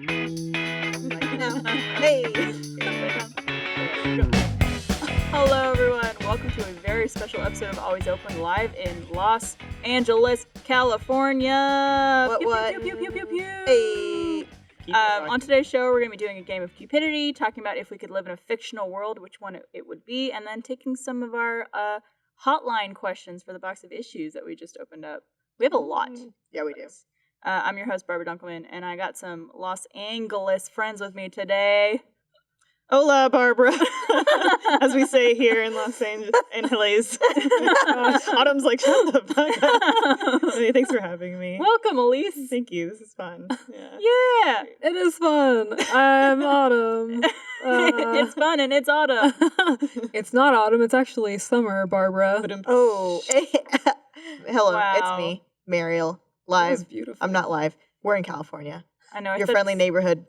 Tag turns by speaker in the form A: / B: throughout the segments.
A: Hey!
B: Hello, everyone. Welcome to a very special episode of Always Open, live in Los Angeles, California.
A: What?
B: Pew, pew, pew, pew, pew, pew.
A: Hey!
B: On today's show, we're going to be doing a game of Cupidity, talking about if we could live in a fictional world, which one it would be, and then taking some of our hotline questions for the box of issues that we just opened up. We have a lot.
A: Yeah, we do.
B: I'm your host, Barbara Dunkelman, and I got some Los Angeles friends with me today.
C: Hola, Barbara, as we say here in Los Angeles. Autumn's like, shut the fuck up. Hey, thanks for having me.
B: Welcome, Elyse.
C: Thank you. This is fun.
B: Yeah.
D: It is fun. I'm Autumn.
B: It's fun and it's autumn.
D: It's not autumn. It's actually summer, Barbara.
A: Oh, hello,
B: Wow.
A: it's me, Mariel,
D: That
A: live.
D: was beautiful.
A: I'm not live. We're in California.
B: I know.
A: Your friendly neighborhood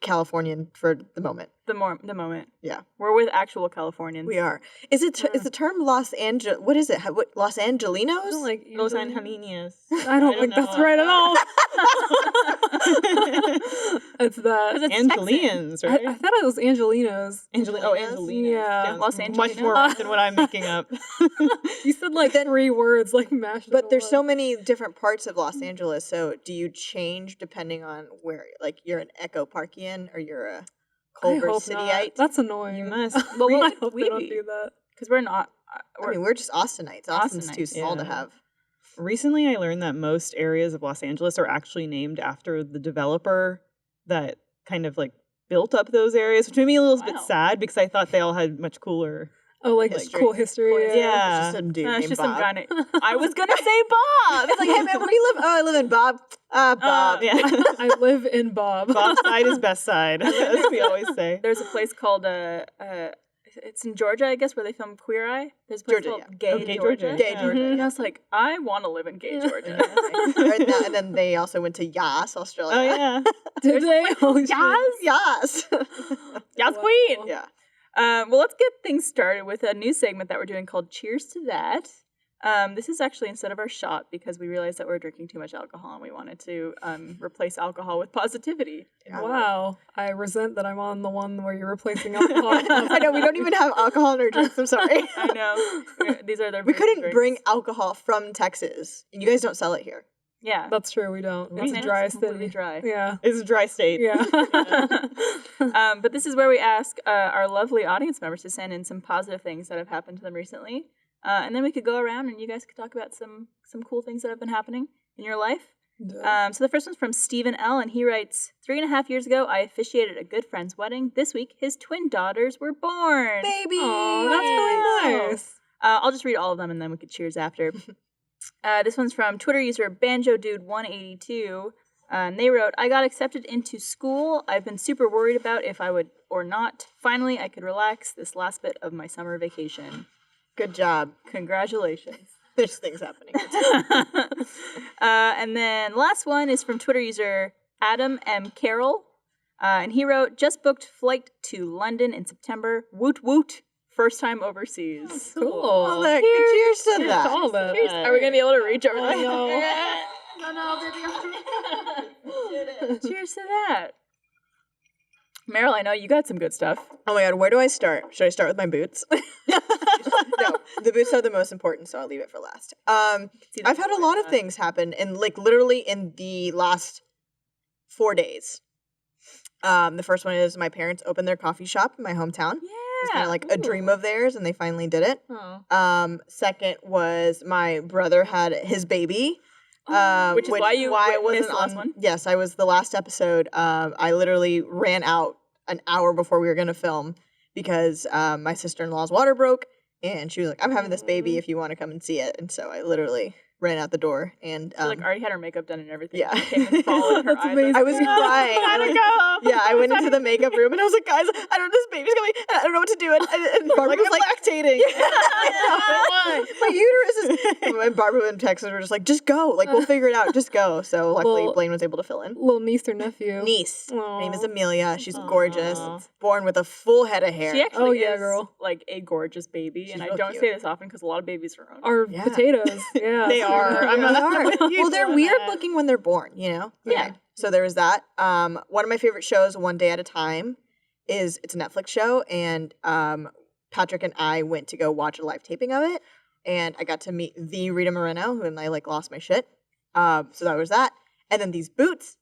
A: Californian for the moment.
B: The moment.
A: Yeah.
B: We're with actual Californians.
A: We are. Is the term Los Angeles? What is it? Los Angelinos?
D: I don't like
C: Los
D: usually-
C: Angelinos.
D: I don't think that's right at all. It's that.
B: It's
C: Angelians,
D: I
C: right?
D: thought it was Angelinos.
C: Angelinos.
D: Yeah.
C: Sounds
B: Los
C: much
B: Angelinos.
C: more than what I'm making up.
D: You said like 3 words, like mashed.
A: But
D: into
A: there's so
D: one.
A: many different parts of Los Angeles. So do you change depending on where? Like you're an Echo Parkian or you're a
D: I
A: Culver
D: hope not.
A: Cityite?
D: That's annoying.
C: You must.
B: Well,
D: I
B: what
D: hope
B: would
D: they don't
B: we
D: do that.
B: Because we're not.
A: I mean, we're just Austinites. Austin's too
B: Austinites,
A: small to
C: yeah.
A: have.
C: Recently, I learned that most areas of Los Angeles are actually named after the developer that kind of like built up those areas, which made me a little bit
B: Wow.
C: sad because I thought they all had much cooler.
D: Oh, like
A: History.
D: cool history.
B: Cool-
C: Yeah.
A: It's just some dude
B: it's
A: named
B: just
A: Bob.
B: some guy. I was gonna say Bob.
A: It's like, hey man, where do you live? Oh, I live in Bob. Bob.
C: Yeah.
D: I live in Bob.
C: Bob's side is best side, as we always say.
B: There's a place called it's in Georgia, I guess, where they filmed Queer Eye. There's a place
A: Georgia,
B: called
A: yeah.
B: Gay,
C: Oh, Gay
B: Georgia.
C: Georgia.
A: Gay
C: Yeah.
A: Georgia.
B: And
A: yeah.
B: I was like, I want to live in Gay Georgia.
A: Right now, and then they also went to Yas, Australia.
C: Oh yeah.
D: Did they? Holy shit.
A: Yas.
B: Yes,
D: Wow.
B: queen.
A: Yeah.
B: Well, let's get things started with a new segment that we're doing called Cheers to That. This is actually instead of our shot because we realized that we're drinking too much alcohol and we wanted to replace alcohol with positivity.
D: Wow. I resent that I'm on the one where you're replacing alcohol.
A: I know, we don't even have alcohol in our drinks. I'm sorry.
B: I know. These are their
A: We
B: booze
A: couldn't
B: drinks.
A: bring alcohol from Texas. And you guys don't sell it here.
B: Yeah.
D: That's true, we don't.
B: Los
D: It's a
B: Angeles
D: dry
B: is completely
D: city.
B: dry.
D: Yeah.
C: It's a dry state.
D: Yeah.
B: But this is where we ask our lovely audience members to send in some positive things that have happened to them recently. And then we could go around and you guys could talk about some cool things that have been happening in your life. So the first one's from Stephen L. And he writes, 3.5 years ago, I officiated a good friend's wedding. This week, his twin daughters were born.
A: Baby.
D: Oh, that's really nice.
B: I'll just read all of them and then we could cheers after. This one's from Twitter user BanjoDude182. And they wrote, I got accepted into school. I've been super worried about if I would or not. Finally, I could relax this last bit of my summer vacation.
A: Good job.
B: Congratulations.
A: There's things happening.
B: And then last one is from Twitter user Adam M. Carroll. And he wrote, just booked flight to London in September. Woot woot. First time overseas.
D: Cool.
A: Well, look, cheers to
D: Cheers
A: that.
D: to all that.
B: Cheers. Are we going to be able to reach over
D: I
B: there?
D: know.
B: Cheers to that. Meryl, I know you got some good stuff.
A: Oh my god, where do I start? Should I start with my boots? No, the boots are the most important, so I'll leave it for last. I've had a lot of things happen, and like literally in the last 4 days. The first one is my parents opened their coffee shop in my hometown. It's kind of like a dream of theirs, and they finally did it.
B: Oh.
A: Second was my brother had his baby.
B: Which is why you missed the last one?
A: Yes, I was the last episode. I literally ran out an hour before we were going to film because my sister-in-law's water broke, and she was like, I'm having this baby if you want to come and see it. And so I literally ran out the door and
B: She already had her makeup done and everything.
A: yeah.
B: She came and followed her
D: That's
B: eyes.
D: amazing.
A: I was crying.
C: Gotta go.
A: Yeah, I went into the makeup room and I was like, guys, I don't know, this baby's coming. I don't know what to do. And Barbara was like,
C: lactating.
A: my uterus is. And Barbara and Texas were just like, just go. Like, we'll figure it out. Just go. So luckily,
D: Well,
A: Blaine was able to fill in.
D: Little niece or nephew.
A: Niece. Her name is
D: Aw.
A: Amelia. She's gorgeous.
C: Aw.
A: Born with a full head of hair.
B: She actually
D: Oh, yeah,
B: is
D: girl.
B: like a gorgeous baby,
A: She's
B: and I
A: real
B: don't
A: cute.
B: say this often because a lot of babies are owned.
D: Are
A: Yeah.
D: potatoes. Yeah.
C: They are. I'm
A: They
C: not
A: are.
C: with you
A: Well, they're
C: on
A: weird
C: that.
A: looking when they're born, you know?
B: Yeah.
A: So there was that. One of my favorite shows, One Day at a Time, it's a Netflix show, and Patrick and I went to go watch a live taping of it, and I got to meet the Rita Moreno, and I like lost my shit. So that was that. And then these boots.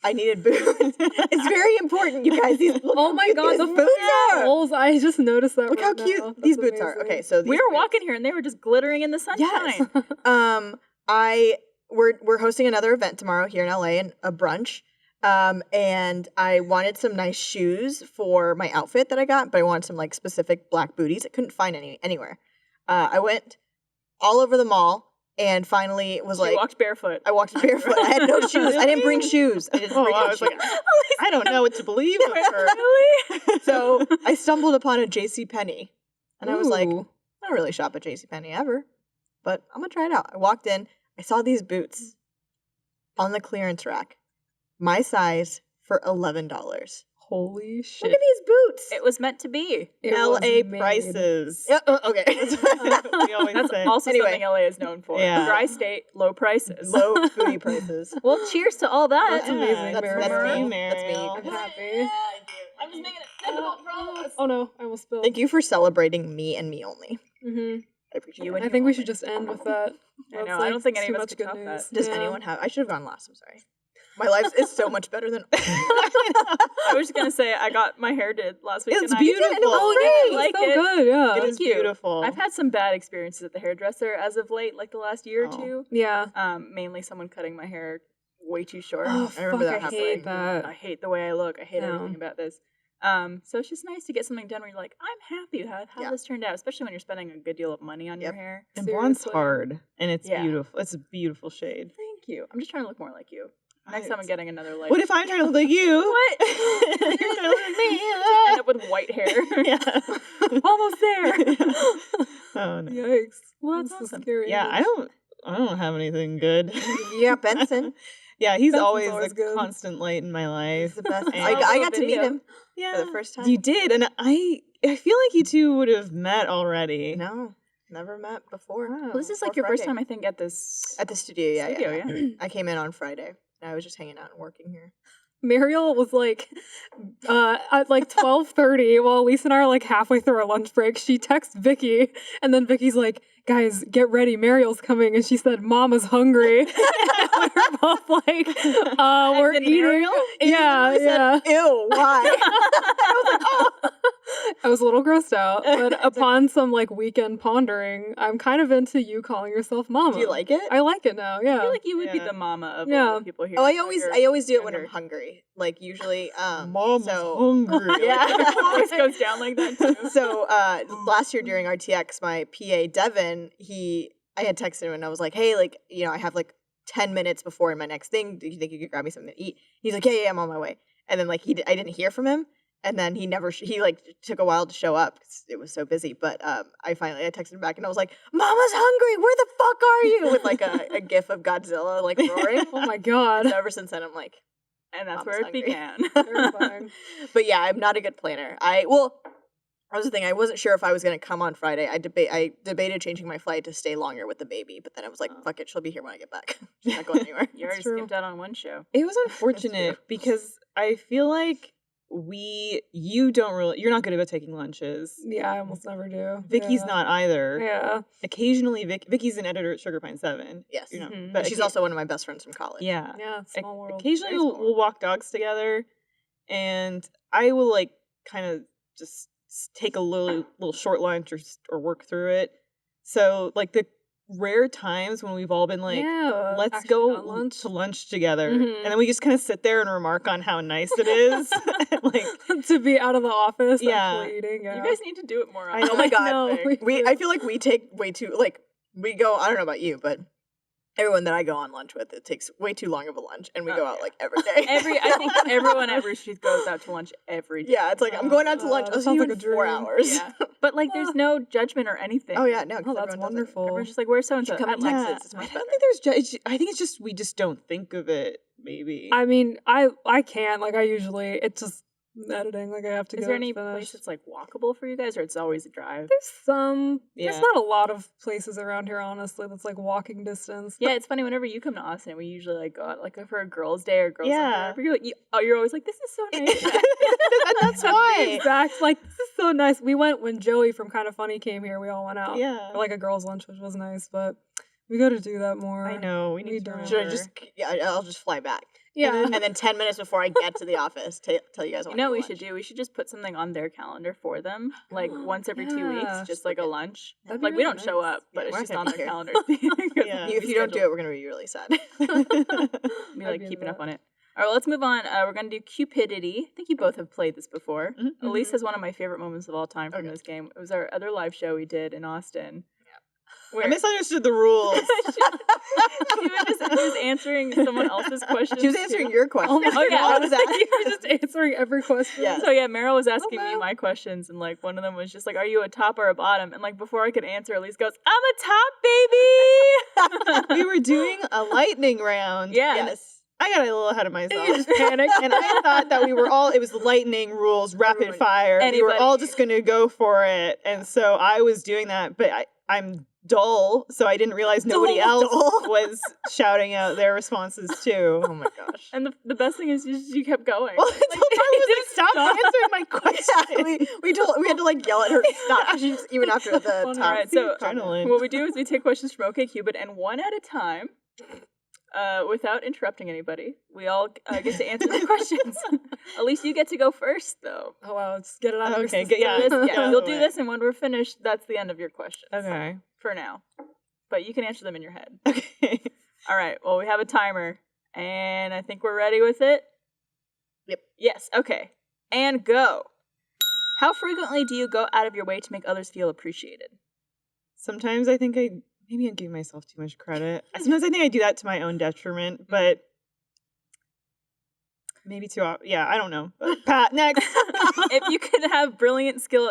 A: I needed boots. It's very important, you guys.
D: Oh my god, the
A: boots are.
D: boots! I just noticed that.
A: Look how
D: right
A: cute
D: now.
A: these
D: That's
A: boots are.
D: amazing.
A: Okay, so these
B: We were
A: boots-
B: walking here and they were just glittering in the sunshine.
A: Yes. We're hosting another event tomorrow here in LA, and a brunch. And I wanted some nice shoes for my outfit that I got, but I wanted some like specific black booties. I couldn't find any anywhere. I went all over the mall and finally was
B: She
A: like,
B: walked barefoot.
A: I walked barefoot. I had no shoes. I didn't bring shoes. I didn't bring
C: I
A: any
C: was
A: shoes.
C: like, I don't know what to believe of her.
B: Really?
A: So I stumbled upon a JCPenney, and I was like,
D: Ooh.
A: I don't really shop at JCPenney ever, but I'm gonna try it out. I walked in, I saw these boots on the clearance rack, my size, for $11.
D: Holy shit!
A: Look at these boots.
B: It was meant to be.
D: It was
C: LA
D: made.
C: prices.
A: Yeah, okay.
C: We always
B: That's
C: say.
B: also
A: Anyway.
B: something LA is known for.
C: Yeah.
B: Dry state, low prices.
A: Low booty prices.
B: Well, cheers to all that.
D: That's amazing,
A: That's
D: Mariel.
A: me. That's me.
C: Mariel.
D: I'm happy.
B: I'm just making it difficult for all of us.
D: Oh no, I almost spilled.
A: Thank you for celebrating me and me only.
D: Mm-hmm.
A: I appreciate
B: You
A: it.
B: and
D: I think we should just end with that.
B: I know,
D: That's,
B: I don't think any
D: too
B: of us
D: much
B: could
D: good
B: top that.
D: news.
A: Does
D: Yeah.
A: anyone have? I should have gone last. I'm sorry. My life is so much better than.
B: I was just gonna say I got my hair did last week.
C: It's
B: and
C: beautiful.
B: I
D: Oh yeah,
B: like
D: it's so
B: it.
D: good. Yeah.
C: It
B: Thank
C: is
B: you.
C: beautiful.
B: I've had some bad experiences at the hairdresser as of late, like the last year or
C: Oh.
B: two.
D: Yeah.
B: Mainly someone cutting my hair way too short.
D: Oh,
A: I remember
D: fuck,
A: that
D: I hate
A: happening.
D: that.
B: I hate the way I look. I hate
D: No.
B: everything about this. So it's just nice to get something done where you're like, I'm happy with how
A: Yeah.
B: this turned out, especially when you're spending a good deal of money on your
A: Yep.
B: hair.
C: and blonde's
D: Seriously.
C: hard, and it's
B: Yeah.
C: beautiful. It's a beautiful shade.
B: Thank you. I'm just trying to look more like you. Next
C: I-
B: time I'm getting another light.
C: What if I'm trying to look like you?
B: What?
C: You're trying to look like me.
B: End up with white hair.
C: Yeah.
B: Almost there.
C: Oh no.
D: Yikes.
B: Well, that's
D: That's a
B: awesome.
D: scary.
C: Yeah,
D: image.
C: I don't have anything good.
A: Yeah, Benson.
C: Yeah, he's
D: Benson's
C: always
D: always
C: a
D: good.
C: constant light in my
A: He's
C: life.
A: the best.
C: And-
A: I got to meet
B: Video.
A: him
C: Yeah,
A: for the first time.
C: you did, and I feel like you two would have met already.
A: No, never met before.
B: Well, this is
A: Before
B: like your first
A: Friday.
B: time, I think, at this
A: At the studio, yeah.
B: studio,
A: yeah.
B: yeah.
A: I came in on Friday. And I was just hanging out and working here.
D: Mariel was like, at like 12:30, while Elyse and I are like halfway through our lunch break, she texts Vicky, and then Vicky's like, guys, get ready, Mariel's coming, and she said, Mama's hungry. And we were both like, we're
B: in
D: eating.
B: Mariel?
D: Yeah,
A: He said,
D: yeah.
A: ew, why? I was like, oh.
D: I was a little grossed out, but upon some like weekend pondering, I'm kind of into you calling yourself Mama.
A: Do you like it?
D: I like it now, yeah.
B: I feel like you would be
C: Yeah.
B: the mama of a
D: Yeah.
B: lot of people here.
A: Oh, I
B: You're
A: always do it when I'm
B: younger.
A: hungry. Like usually,
C: Mom's
A: so
C: hungry.
A: Yeah.
B: It always goes down like that too.
A: so last year during RTX, my PA Devin, I had texted him and I was like, hey, like, I have like 10 minutes before my next thing. Do you think you could grab me something to eat? He's like, yeah, I'm on my way. And then like I didn't hear from him. And then he like took a while to show up 'cause it was so busy. But I texted him back and I was like, Mama's hungry. Where the fuck are you? With like a gif of Godzilla like roaring.
D: Oh my god.
A: So ever since then, I'm like,
B: And that's
A: Mom's
B: where it
A: hungry.
B: began.
D: Terrifying.
A: But yeah, I'm not a good planner. That was the thing. I wasn't sure if I was going to come on Friday. I debated changing my flight to stay longer with the baby, but then I was like,
B: Oh.
A: fuck it, she'll be here when I get back. She's not going anywhere.
B: You already
D: true.
B: skipped out on one show.
C: It was unfortunate because I feel like you're not good about taking lunches.
D: Yeah, I almost never do.
C: Vicky's
D: Yeah.
C: not either.
D: Yeah.
C: Occasionally, Vicky's an editor at Sugar Pine 7.
A: Yes.
C: You know,
B: Mhm.
C: but
A: And she's also one of my best friends from college.
C: yeah.
D: Yeah, small world.
C: Occasionally,
D: Very small.
C: we'll walk dogs together, and I will like kind of just take a little short lunch or work through it. So like the rare times when we've all been like,
D: yeah,
C: let's
D: actually
C: go
D: got lunch.
C: to lunch together,
D: Mhm.
C: and then we just kind of sit there and remark on how nice it is. Like,
D: to be out of the office,
C: Yeah.
D: actually eating. Yeah.
B: You guys need to do it more
C: I
B: often.
A: Oh my God.
D: No,
A: I feel like we take way too, like, we go, I don't know about you, but everyone that I go on lunch with, it takes way too long of a lunch, and we
B: Oh,
A: go out
B: yeah.
A: like every day.
B: I think everyone at Rooster goes out to lunch every day.
A: Yeah, it's like, I'm going out to lunch.
D: that
A: I'll see
D: sounds
A: you
D: like
A: in
D: a
A: 4
D: dream.
A: hours.
B: Yeah. But like there's no judgment or anything.
A: Oh, yeah, no. 'cause
D: Oh, that's
A: everyone does it.
D: wonderful.
B: Everyone's just like, where's so and so?
A: Come and
C: yeah,
A: Texas, it's
C: I
A: much
C: don't
A: better.
C: think there's. I think it's just we just don't think of it. Maybe.
D: I mean, I can't. Like, I usually, it just editing. Like I have to
B: Is
D: go
B: there any
D: finish.
B: place that's like walkable for you guys, or it's always a drive?
D: There's some.
C: Yeah.
D: There's not a lot of places around here, honestly, that's like walking distance.
B: Yeah, it's funny. Whenever you come to Austin, we usually like go out like for a girls' day or girls'
C: Yeah.
B: night. You're like, you're always like, this is so nice.
C: That's why.
D: Exact. Like this is so nice. We went when Joey from Kind of Funny came here. We all went out.
C: Yeah.
D: For like a girls' lunch, which was nice, but we got to do that more.
C: I know. We
D: We
C: need to
D: don't.
A: Should I
C: remember.
A: I'll just fly back.
D: Yeah.
A: And then 10 minutes before I get to the office, tell you guys.
B: You know what we should do? We should just put something on their calendar for them, like once every 2 weeks,
D: Yeah.
B: just like a lunch.
D: That'd
B: Like
D: be
B: we
D: really
B: don't show
D: nice.
B: up, but
A: Yeah,
B: it's
A: we're
B: just
A: not
B: on
A: gonna
B: their
A: be
B: calendar.
C: Yeah.
A: If you don't do it, we're gonna be really sad.
B: be
D: I'd
B: like
D: be into
B: keeping up
D: that.
B: on it. All right, let's move on. We're gonna do Cupidity. I think you both have played this before.
C: Mhm.
B: Elise has one of my favorite moments of all time from
A: Okay.
B: this game. It was our other live show we did in Austin.
C: I
B: Where
C: misunderstood the rules.
B: she was answering someone else's questions.
A: She was answering your question.
D: Oh my
B: Oh, yeah,
A: What
B: I
A: was that?
D: You were just answering every question.
A: Yeah.
B: So yeah, Meryl was asking me
D: wow.
B: my questions, and like one of them was just like, "Are you a top or a bottom?" And like before I could answer, Elise goes, "I'm a top, baby."
C: We were doing a lightning round.
B: Yeah.
A: Yes.
C: I got a little ahead of myself.
D: You just panicked.
C: And I thought that it was lightning rules, rapid
A: Everyone-
C: fire. We were all
B: Anybody.
C: just going to go for it. And so I was doing that, but I'm dull, so I didn't realize nobody else was shouting out their responses too.
A: Oh my gosh.
B: And the best thing is you kept going.
C: Well, it's
B: Like,
C: was
B: didn't
C: stop
B: stop.
C: answering my question.
A: we had to like yell at her to stop 'cause she's even after the
D: Funny.
A: top.
B: Alright, so
C: Adrenaline.
B: what we do is we take questions from OkCupid, and one at a time, without interrupting anybody, we all get to answer the questions. Elise, you get to go first, though.
D: Oh wow, just get it out of your
C: Okay,
D: system.
C: yeah.
B: This-
C: Yeah.
B: you'll do this, and when we're finished, that's the end of your questions.
C: Okay.
B: For now. But you can answer them in your head.
C: Okay.
B: All right, well, we have a timer, and I think we're ready with it.
A: Yep.
B: Yes, okay. And go. How frequently do you go out of your way to make others feel appreciated?
C: Sometimes I think maybe I'm giving myself too much credit. Sometimes I think I do that to my own detriment, but maybe too often. Yeah, I don't know. Pat, next.
B: If you could have a brilliant skill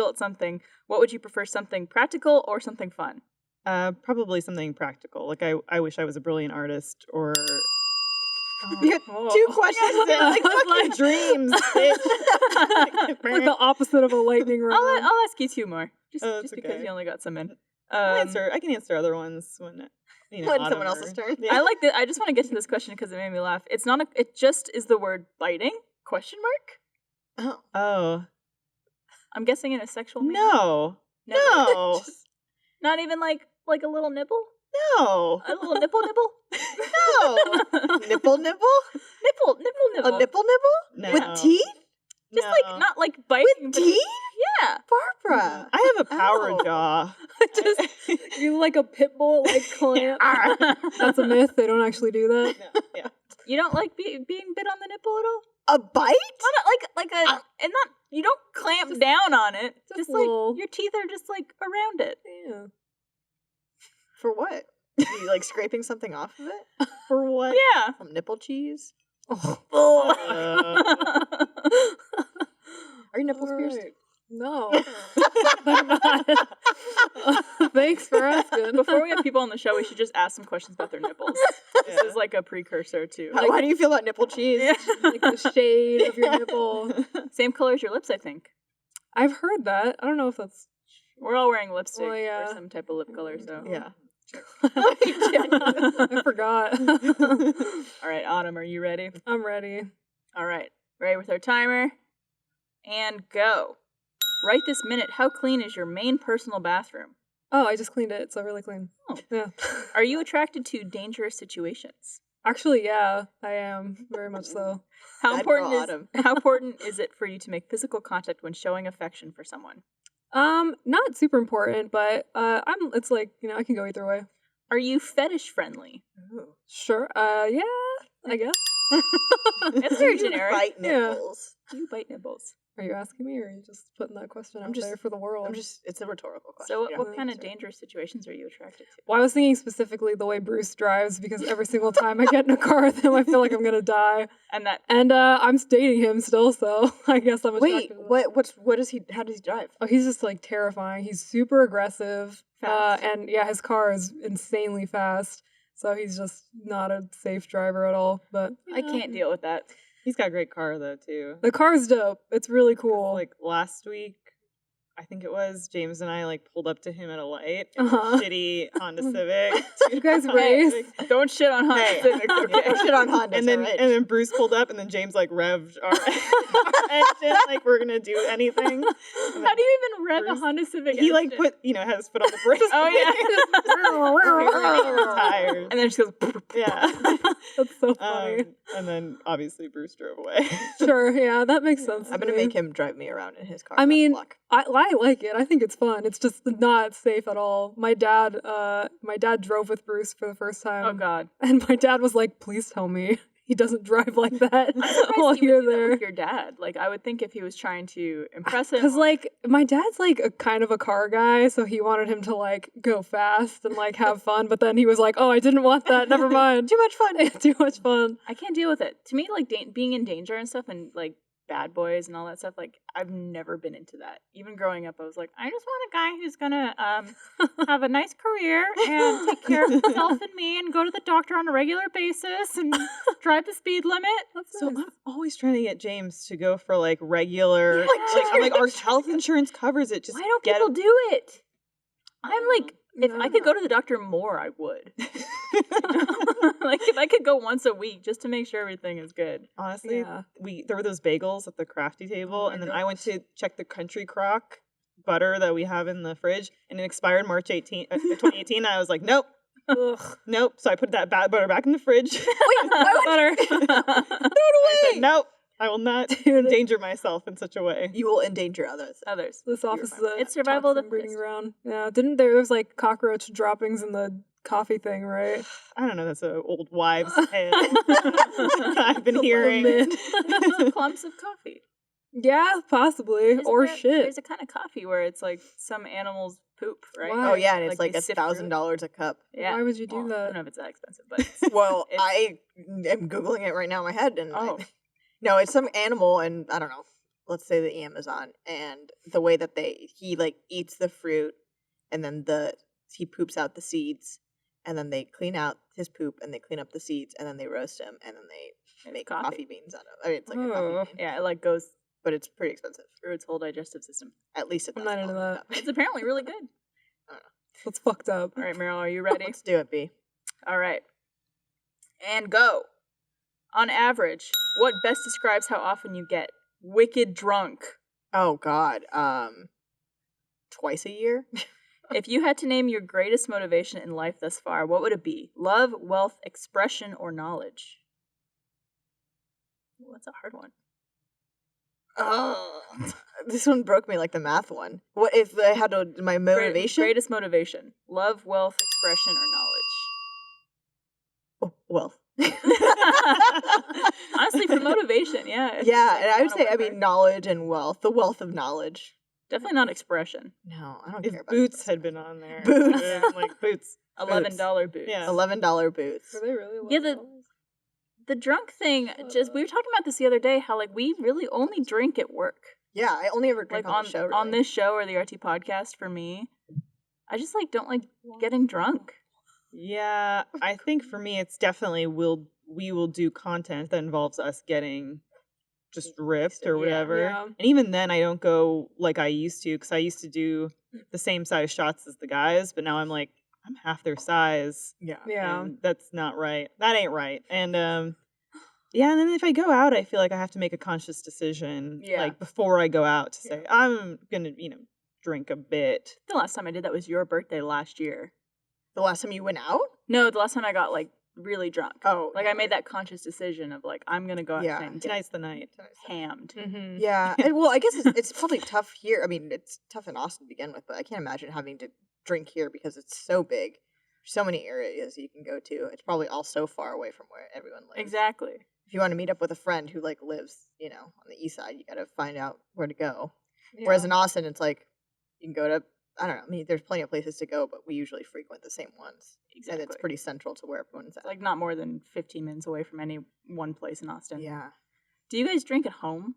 B: at something, what would you prefer, something practical or something fun?
C: Probably something practical. Like I wish I was a brilliant artist or
A: You had
D: Oh.
A: 2 questions in.
C: like
D: was
C: fucking
D: like-
C: dreams, bitch.
D: Like the opposite of a lightning round.
B: I'll ask you 2 more, just
C: that's
B: because
C: okay.
B: you only got some in.
C: I can answer other ones when
A: When someone else's turn.
C: Yeah.
B: I like that. I just want to get to this question because it made me laugh. It's not. It just is the word biting? Question mark.
A: Oh.
C: Oh
B: I'm guessing in a sexual manner.
C: no,
B: Never?
C: no,
B: Not even like a little nibble.
C: no,
B: A little nipple nibble.
C: no,
A: Nipple nibble?
B: nipple nibble.
A: A nipple nibble?
C: no.
A: With teeth?
B: Just
C: No.
B: like not like biting.
A: With
B: but
A: teeth?
B: Yeah.
A: Barbara.
C: I have a power
A: Ow.
C: jaw.
D: Just you like a pit bull like clamp. That's a myth. They don't actually do that.
C: No, yeah.
B: You don't like being bit on the nipple at all?
A: A bite?
B: Not like a and not you don't clamp down on it. Just like
D: little-
B: your teeth are just like around it.
D: Yeah.
A: For what? You like scraping something off of it?
C: For what?
B: Yeah.
A: Some nipple cheese?
B: Oh.
A: Are your nipples pierced?
D: Alright. No. They're not. Thanks for asking.
B: Before we have people on the show, we should just ask some questions about their nipples. This
C: Yeah.
B: is like a precursor to
A: How do you feel about nipple cheese?
D: Like the shade of your nipple.
B: same color as your lips, I think.
D: I've heard that. I don't know if that's
B: We're all wearing lipstick
D: Well, yeah.
B: or some type of lip color, so
A: Yeah.
D: I forgot.
B: All right, Autumn, are you ready?
D: I'm ready.
B: All right, ready with our timer, and go. Right this minute, how clean is your main personal bathroom?
D: Oh, I just cleaned it. It's really clean.
B: Oh.
D: Yeah.
B: Are you attracted to dangerous situations?
D: Actually, yeah, I am. Very much so.
B: How
A: Bad girl,
B: important
A: Autumn.
B: how important is it for you to make physical contact when showing affection for someone?
D: Not super important, but it's like, I can go either way.
B: Are you fetish friendly?
D: Sure. Yeah, I guess.
B: It's very generic.
A: Bite
D: Yeah.
A: nipples.
B: Do you bite nipples?
D: Are you asking me, or are you just putting that question
A: I'm
D: out
A: just-
D: there for the world?
A: It's a rhetorical question.
B: So
A: You don't
B: what
A: have
B: kind
A: to
B: of
A: answer.
B: dangerous situations are you attracted to?
D: Well, I was thinking specifically the way Bruce drives, because every single time I get in a car with him, I feel like I'm gonna die.
B: And that
D: And I'm dating him still, so I guess I'm attracted
A: Wait,
D: to that.
A: what does he, how does he drive?
D: Oh, he's just like terrifying. He's super aggressive.
B: Fast.
D: And yeah, his car is insanely fast. So he's just not a safe driver at all. But
B: I can't deal with that.
C: He's got a great car though too.
D: The car's dope. It's really cool.
C: Like last week, I think it was, James and I like pulled up to him at a light in
D: Uh-huh.
C: a shitty Honda Civic.
D: You guys race?
B: Don't shit on Honda
A: Hey,
B: Civics, okay?
A: don't shit on Hondas,
C: and then
A: alright?
C: and then Bruce pulled up, and then James like revved our engine like we're gonna do anything.
B: How do you even rev a
C: Bruce-
B: Honda Civic?
C: He like
B: engine?
C: put had his foot on the brake.
B: Oh
C: tires.
B: and then it just goes.
C: Yeah.
D: That's so funny.
C: And then obviously Bruce drove away.
D: Sure, yeah, that makes sense.
A: I'm gonna make him drive me around in his car.
D: I
A: best
D: mean,
A: luck.
D: I like it. I think it's fun. It's just not safe at all. My dad drove with Bruce for the first time.
B: Oh God.
D: And my dad was like, "Please tell me he doesn't drive like that
B: I'm surprised
D: while
B: you
D: you're
B: would do that
D: there."
B: with your dad. Like, I would think if he was trying to impress him.
D: Because like my dad's like a kind of a car guy, so he wanted him to like go fast and like have fun. But then he was like, "Oh, I didn't want that. Never mind.
A: Too much fun.
D: Too much fun."
B: I can't deal with it. To me, like being in danger and stuff, and like bad boys and all that stuff. Like, I've never been into that. Even growing up, I was like, I just want a guy who's gonna have a nice career and take care of himself and me, and go to the doctor on a regular basis and drive the speed limit.
D: That's
C: So
D: nice.
C: I'm always trying to get James to go for like regular, like I'm like our health insurance covers it. Just
B: Why don't
C: get
B: people do it? I'm like, if I could
D: No.
B: go to the doctor more, I would. Like, if I could go once a week just to make sure everything is good.
C: Honestly,
D: Yeah.
C: there were those bagels at the crafty table,
B: my
C: and then I went to check the Country Crock butter that we have in the fridge, and it expired March 2018. And I was like, nope,
D: Ugh.
C: nope. So I put that bad butter back in the fridge.
D: Butter.
C: I said, nope, I will not
D: Dude.
C: endanger myself in such a way.
A: You will endanger others.
B: Others.
D: This office is a
B: It's survival of the
D: toxin breeding
B: fittest.
D: ground. Yeah, didn't there was like cockroach droppings in the coffee thing, right?
C: I don't know. That's an old wives' tale I've been hearing.
D: myth.
B: Clumps of coffee.
D: Yeah, possibly.
B: Isn't
D: Or
B: there-
D: shit.
B: There's a kind of coffee where it's like some animals poop, right?
D: Why?
A: Oh yeah, and it's
B: Like,
A: like
B: they sift through it.
A: $1,000 a cup.
B: Yeah.
D: Why would you do
B: Well, I
D: that?
B: don't know if it's that expensive, but it's,
A: Well,
B: It's-
A: I am googling it right now in my head, and
B: Oh.
A: no, it's some animal, and I don't know. Let's say the Amazon, and the way that he like eats the fruit, and then he poops out the seeds, and then they clean out his poop, and they clean up the seeds, and then they roast him, and then they
B: It's
A: make
B: coffee.
A: coffee beans out of. I mean, it's like a
D: Oh.
A: coffee bean,
B: yeah, it like goes
A: but it's pretty expensive.
B: through its whole digestive system.
A: At least
D: I'm not into that.
B: It's apparently really good.
D: That's fucked up.
B: All right, Meryl, are you ready?
A: Let's do it, B.
B: All right. And go. On average, what best describes how often you get wicked drunk?
A: Oh God. Twice a year.
B: If you had to name your greatest motivation in life thus far, what would it be? Love, wealth, expression, or knowledge? Ooh, that's a hard one.
A: Oh, this one broke me like the math one. What if I had my motivation?
B: Greatest motivation. Love, wealth, expression, or knowledge.
A: Oh, wealth.
B: Honestly, for motivation, yeah. it's
A: Yeah,
B: like
A: and I would
B: wanna
A: say,
B: work
A: I mean,
B: hard.
A: knowledge and wealth. The wealth of knowledge.
B: Definitely not expression.
A: No, I don't
C: If
A: care about
C: Boots had been on there,
A: Boots.
C: I'm like Boots.
B: $11 boots.
C: Yeah.
A: $11 boots.
D: Are they really?
B: Yeah,
D: $11?
B: The drunk thing, just we were talking about this the other day, how like we really only drink at work.
A: Yeah, I only ever drink
B: Like
A: on the show.
B: on
A: really.
B: this show or the RT podcast for me. I just like don't like getting drunk.
C: Yeah, I think for me, it's definitely we will do content that involves us getting just ripped or
B: Yeah.
C: whatever.
D: Yeah.
C: And even then, I don't go like I used to because I used to do the same size shots as the guys, but now I'm like I'm half their size.
A: Yeah.
D: Yeah.
C: And that's not right. That ain't right. And yeah, and then if I go out, I feel like I have to make a conscious decision,
B: Yeah.
C: like before I go out to say I'm gonna, drink a bit.
B: The last time I did that was your birthday last year.
A: The last time you went out?
B: No, the last time I got like really drunk.
A: Oh,
B: Like I made that conscious decision of like I'm gonna go out
A: Yeah.
B: and get
C: Tonight's the night.
B: hammed.
D: Mm-hmm.
A: Yeah. Well, I guess it's probably tough here. I mean, it's tough in Austin to begin with, but I can't imagine having to drink here because it's so big. So many areas you can go to. It's probably all so far away from where everyone lives.
B: Exactly.
A: If you want to meet up with a friend who like lives, on the east side, you got to find out where to go. Whereas in Austin, it's like you can go to, I don't know. I mean, there's plenty of places to go, but we usually frequent the same ones.
B: Exactly.
A: And it's pretty central to where everyone's at.
B: Like not more than 15 minutes away from any one place in Austin.
A: yeah.
B: Do you guys drink at home?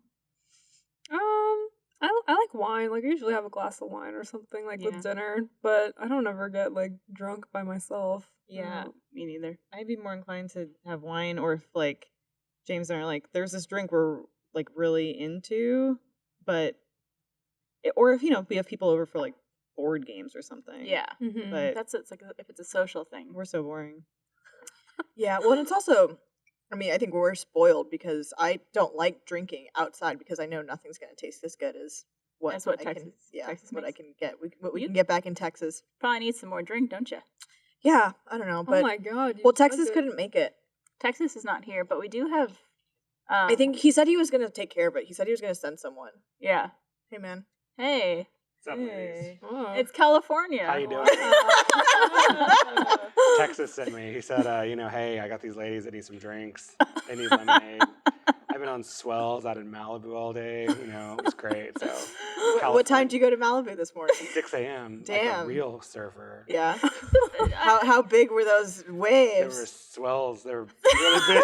D: I like wine. Like I usually have a glass of wine or something like
B: Yeah.
D: with dinner, but I don't ever get like drunk by myself.
C: Yeah.
B: Me neither.
C: I'd be more inclined to have wine, or if like James and I are like, there's this drink we're like really into, but or if we have people over for like board games or something.
B: Yeah.
C: But
B: That's it's like if it's a social thing.
C: we're so boring.
A: Yeah, well, and it's also, I mean, I think we're spoiled because I don't like drinking outside because I know nothing's going to taste as good as what
B: That's what
A: I
B: Texas.
A: can, yeah,
B: Texas
A: what I
B: makes.
A: can get. What we
B: You-
A: can get back in Texas.
B: Probably need some more drink, don't you?
A: Yeah, I don't know,
D: Oh
A: but
D: my god.
A: well, Texas couldn't make it.
B: Texas is not here, but we do have.
A: I think he said he was going to take care of it. He said he was going to send someone.
B: Yeah.
A: Hey, man.
B: Hey,
E: What's up, ladies?
D: Oh.
B: it's California.
E: How you doing? Texas sent me. He said, hey, I got these ladies that need some drinks. They need lemonade. I've been on swells out in Malibu all day. It was great. So,
A: What time did you go to Malibu this morning?
E: 6 a.m. Like
A: Damn.
E: a real surfer.
A: Yeah. How big were those
E: There were
A: waves?
E: swells. They were really big.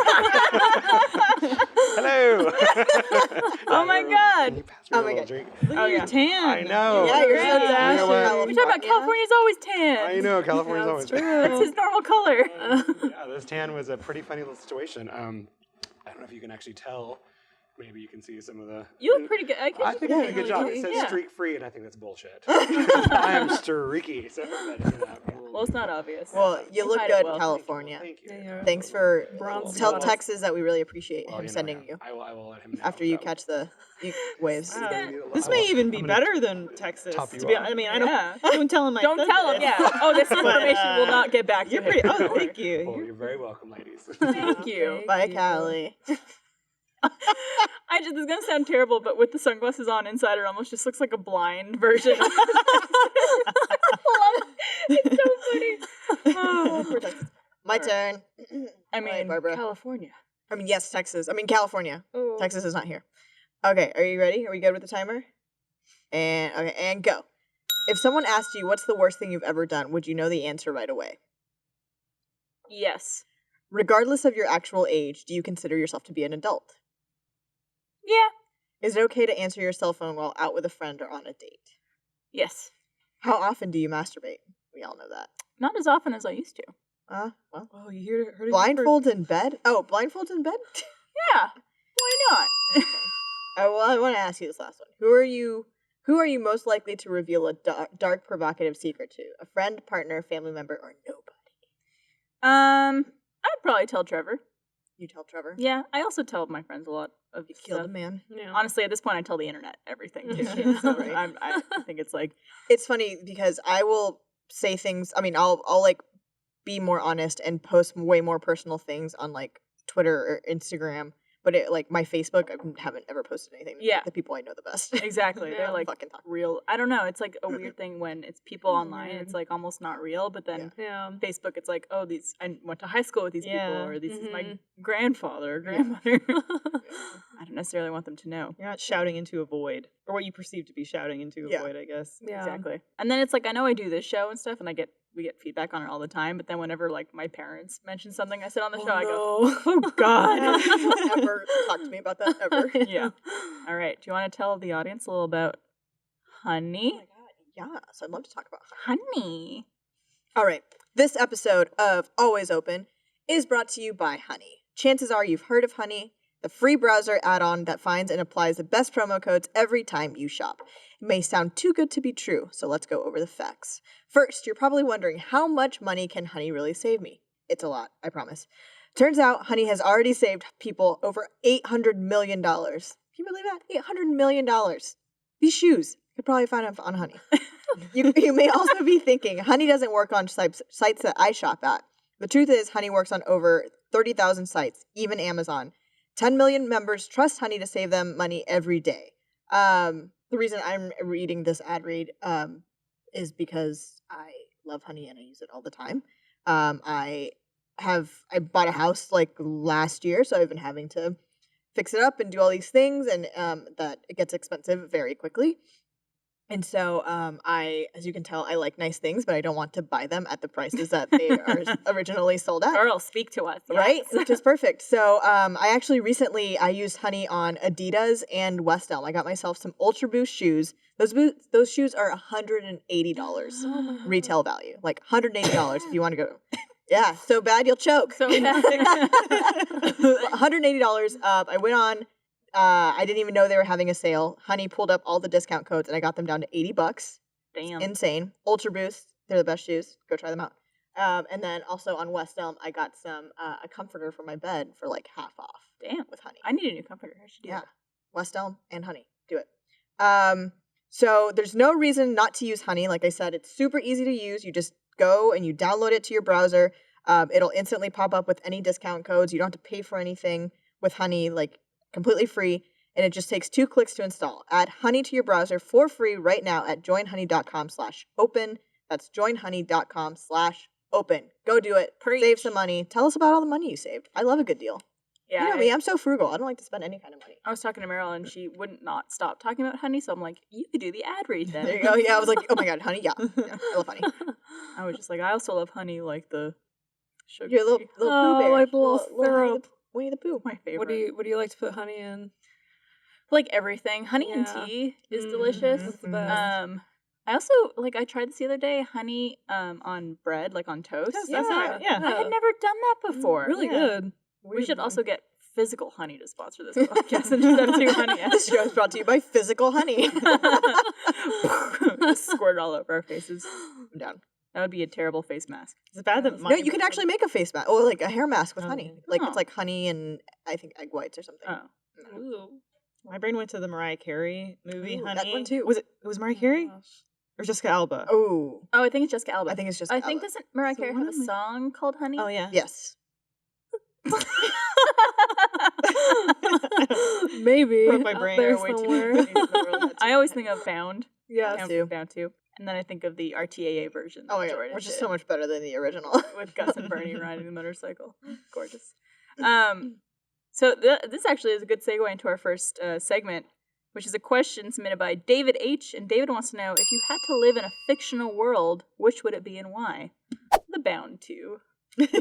E: Hello.
B: Oh my God.
E: Can you pass me
A: Oh
E: a
A: my
E: little
A: God.
E: drink?
C: Look
B: Oh,
C: at your
B: yeah.
C: tan.
E: I know.
A: Yeah, you're so
B: Yeah.
A: dashing.
E: You know what?
B: We talk about California's always tan.
E: I know. California's
D: Yeah,
E: always
D: that's
B: That's his normal color.
E: Yeah, this tan was a pretty funny little situation. I don't know if you can actually tell. Maybe you can see some of the.
B: You look pretty good.
E: I think I did a good job. It says
B: Yeah.
E: streak free, and I think that's bullshit. I am streaky. So,
B: Well, it's not obvious.
A: Well, you look
B: hide it
A: good,
B: well.
A: California.
E: Thank you.
D: Yeah.
A: Thanks for
D: Bronze
A: tell
D: goddess.
A: Texas that we really appreciate him
E: Well,
A: sending
E: yeah.
A: you
E: I will let him know.
A: after you
E: so.
A: catch the waves.
C: This may even be better than Texas.
E: top you
C: To be,
E: off.
C: I mean, I don't.
B: Yeah.
C: Don't tell him.
B: Don't tell him. Yeah. Oh, this information will not get back to
C: You're
B: him.
C: pretty. Oh, thank you.
E: Well, you're very welcome, ladies.
B: Thank you.
A: Bye, Callie.
B: This is gonna sound terrible, but with the sunglasses on inside, it almost just looks like a blind version. It's so funny. Oh, poor Texas.
A: My turn.
B: I
A: All right,
B: mean,
A: Barbara.
B: California.
A: I mean, yes, Texas. I mean, California.
B: Oh.
A: Texas is not here. Okay, are you ready? Are we good with the timer? And go. If someone asked you what's the worst thing you've ever done, would you know the answer right away?
B: Yes.
A: Regardless of your actual age, do you consider yourself to be an adult?
B: Yeah.
A: Is it okay to answer your cell phone while out with a friend or on a date?
B: Yes.
A: How often do you masturbate? We all know that.
B: Not as often as I used to.
A: Well,
C: Oh, you heard it here
A: blindfolds in bed? Oh, blindfolds in bed?
B: Yeah. Why not?
A: I want to ask you this last one. Who are you most likely to reveal a dark, provocative secret to? A friend, partner, family member, or nobody?
B: I'd probably tell Trevor.
A: You tell Trevor.
B: Yeah. I also tell my friends a lot of
A: You killed a
B: stuff.
A: man.
D: Yeah.
B: Honestly, at this point, I tell the internet everything too.
D: Yeah.
B: So
A: Right.
B: I think it's like,
A: It's funny because I will say things. I mean, I'll like be more honest and post way more personal things on like Twitter or Instagram. But like my Facebook, I haven't ever posted anything. to
B: Yeah.
A: the people I know the best.
B: exactly.
D: Yeah.
B: They're like
A: Fucking talk.
B: real. I don't know. It's like a weird thing when it's people online.
D: Weird.
B: It's like almost not real. But then
D: Yeah.
B: Facebook, it's like, oh, these I went to high school with these
C: Yeah.
B: people, or this is my
D: Mhm.
B: grandfather or grandmother. I don't necessarily want them to know.
C: You're not shouting into a void, or what you perceive to be shouting into a
A: Yeah.
C: void, I guess.
D: Yeah.
B: Exactly. And then it's like I know I do this show and stuff, and we get feedback on it all the time. But then whenever like my parents mention something I said on the show, I go,
D: oh
B: God.
A: Ever talk to me about that ever?
B: Yeah. All right. Do you want to tell the audience a little about
A: Oh my
B: honey?
A: god. Yes, I'd love to talk about
B: Honey.
A: All right. This episode of Always Open is brought to you by Honey. Chances are you've heard of Honey, the free browser add-on that finds and applies the best promo codes every time you shop. It may sound too good to be true, so let's go over the facts. First, you're probably wondering, how much money can Honey really save me? It's a lot, I promise. Turns out Honey has already saved people over $800 million. Can you believe that? $800 million. These shoes, you could probably find them on Honey. You may also be thinking, Honey doesn't work on sites that I shop at. The truth is, Honey works on over 30,000 sites, even Amazon. 10 million members trust Honey to save them money every day. The reason I'm reading this ad read is because I love Honey and I use it all the time. I bought a house like last year, so I've been having to fix it up and do all these things, and that it gets expensive very quickly. And so as you can tell, I like nice things, but I don't want to buy them at the prices that they are originally sold at.
B: Girl, speak to us.
A: Right?
B: Yes.
A: Which is perfect. So I actually recently, I used Honey on Adidas and West Elm. I got myself some Ultra Boost shoes. Those shoes are $180 retail value. Like $180 if you want to go. Yeah, so bad you'll choke.
B: So bad.
A: $180. I went on. I didn't even know they were having a sale. Honey pulled up all the discount codes, and I got them down to $80.
B: Damn.
A: Insane. Ultra Boost. They're the best shoes. Go try them out. And then also on West Elm, I got a comforter for my bed for like half off.
B: Damn.
A: With Honey.
B: I need a new comforter. I should do
A: Yeah.
B: that.
A: West Elm and Honey. Do it. So there's no reason not to use Honey. Like I said, it's super easy to use. You just go and you download it to your browser. It'll instantly pop up with any discount codes. You don't have to pay for anything with Honey, like completely free. And it just takes 2 clicks to install. Add Honey to your browser for free right now at joinhoney.com/open. That's joinhoney.com/open. Go do it.
B: Preach.
A: Save some money. Tell us about all the money you saved. I love a good deal.
B: Yeah.
A: You know me, I'm so frugal. I don't like to spend any kind of money.
B: I was talking to Mariel and she wouldn't not stop talking about Honey, so I'm like, you could do the ad read then.
A: There you go. Yeah, I was like, oh my God, Honey, yeah. I love Honey.
B: I was just like, I also love Honey, like the sugar.
A: Your little Pooh Bear.
D: like the little
A: Honey
D: syrup.
A: Winnie the Pooh.
B: My favorite.
D: What do you like to put honey in?
B: Like everything. Honey and
D: Yeah.
B: tea is
D: Mhm.
B: delicious.
D: That's the best.
B: I also I tried this the other day, honey on bread, like on toast.
C: Toast,
D: Yeah.
C: that's yeah.
B: I had never done that before.
D: Really
C: Yeah.
D: good.
B: We should also get Physical Honey to sponsor this podcast and just have 2 honey
A: This show is brought to you by Physical Honey.
B: Just squirt all over our faces.
A: I'm down.
B: That would be a terrible face mask.
C: It's bad that
A: No, you can actually make a face mask or like a hair mask with honey. Like
B: Oh.
A: it's like honey and I think egg whites or something.
B: Oh.
D: Ooh.
C: My brain went to the Mariah Carey movie,
A: Ooh,
C: Honey.
A: that one too.
C: It was Mariah Carey
D: Gosh.
C: or Jessica Alba?
A: Oh,
B: Oh, I think it's Jessica Alba.
A: I think it's just.
B: I think
A: Ella.
B: doesn't Mariah
C: So
B: Carey
C: one
B: have a
C: of my-
B: song called Honey?
C: Oh yeah.
A: Yes.
D: Maybe.
C: Broke my
D: out
C: brain.
D: there
C: Way too
D: somewhere.
C: many movies in the world.
B: I always think of Bound.
D: Yes.
A: Yeah. too.
B: Bound too. And then I think of the RTAA version.
A: Oh my
B: that
A: god,
B: Jordan
A: which is
B: did
A: so much better than the original.
B: with Gus and Bernie riding the motorcycle. Gorgeous. So this actually is a good segue into our first segment, which is a question submitted by David H. And David wants to know, if you had to live in a fictional world, which would it be and why? The Bound 2.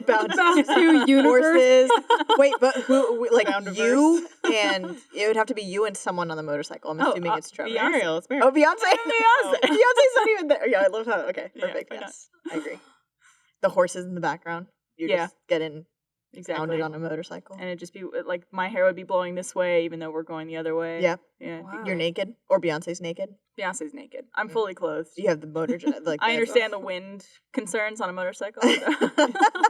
A: Bound
D: to universe.
A: horses. Wait, but who? Like
C: Boundiverse.
A: you and it would have to be you and someone on the motorcycle. I'm
B: Oh,
A: assuming it's Trevor.
B: Beyonce.
C: Mariel, it's Mariel.
A: Oh, Beyonce.
B: Beyonce.
A: Beyonce's not even there. Yeah, I love how. Okay,
B: Yeah,
A: perfect.
B: why not?
A: Yes, I agree. The horses in the background. You
B: Yeah.
A: just getting
B: Exactly.
A: pounded on a motorcycle.
B: And it'd just be like my hair would be blowing this way, even though we're going the other way.
A: Yeah,
B: Yeah.
D: Wow.
A: you're naked, or Beyonce's naked.
B: Beyonce's naked. I'm
A: Yeah.
B: fully clothed.
A: You have the motor. Like
B: I understand the wind concerns on a motorcycle. So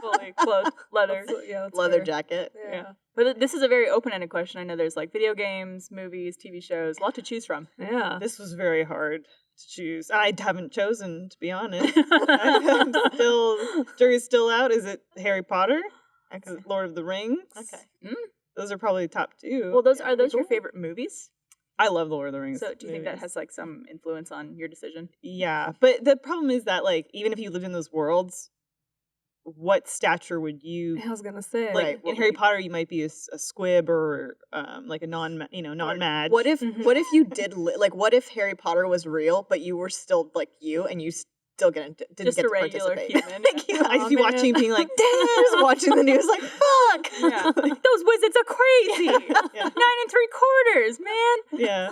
B: fully clothed, leather.
D: That's
A: leather
D: fair.
A: jacket.
B: Yeah. But this is a very open-ended question. I know there's like video games, movies, TV shows, a lot to choose from.
D: Yeah.
C: This was very hard to choose. I haven't chosen, to be honest. I'm still, jury's still out. Is it Harry Potter? Is it Lord of the Rings?
A: Okay.
C: Those are probably top 2.
B: Well, are those your
A: cool.
B: favorite movies?
C: I love Lord of the Rings.
B: So do you think that
C: movies.
B: has like some influence on your decision?
C: Yeah, but the problem is that like even if you lived in those worlds, what stature would you
D: I was gonna say.
C: like?
A: Right,
C: In
A: what
C: Harry
A: would you-
C: Potter, you might be a squib or like a non-mad.
A: What if
D: Mhm.
A: what if you did like what if Harry Potter was real, but you were still like you and you still didn't
B: Just
A: get
B: a
A: to
B: regular
A: participate?
B: human.
A: Like, you
C: I
D: Aw,
C: see watching,
D: man.
C: being like,
A: just
C: damn,
A: watching the news like fuck.
B: Yeah. Those wizards are crazy.
C: Yeah.
B: 9 3/4, man.
C: yeah,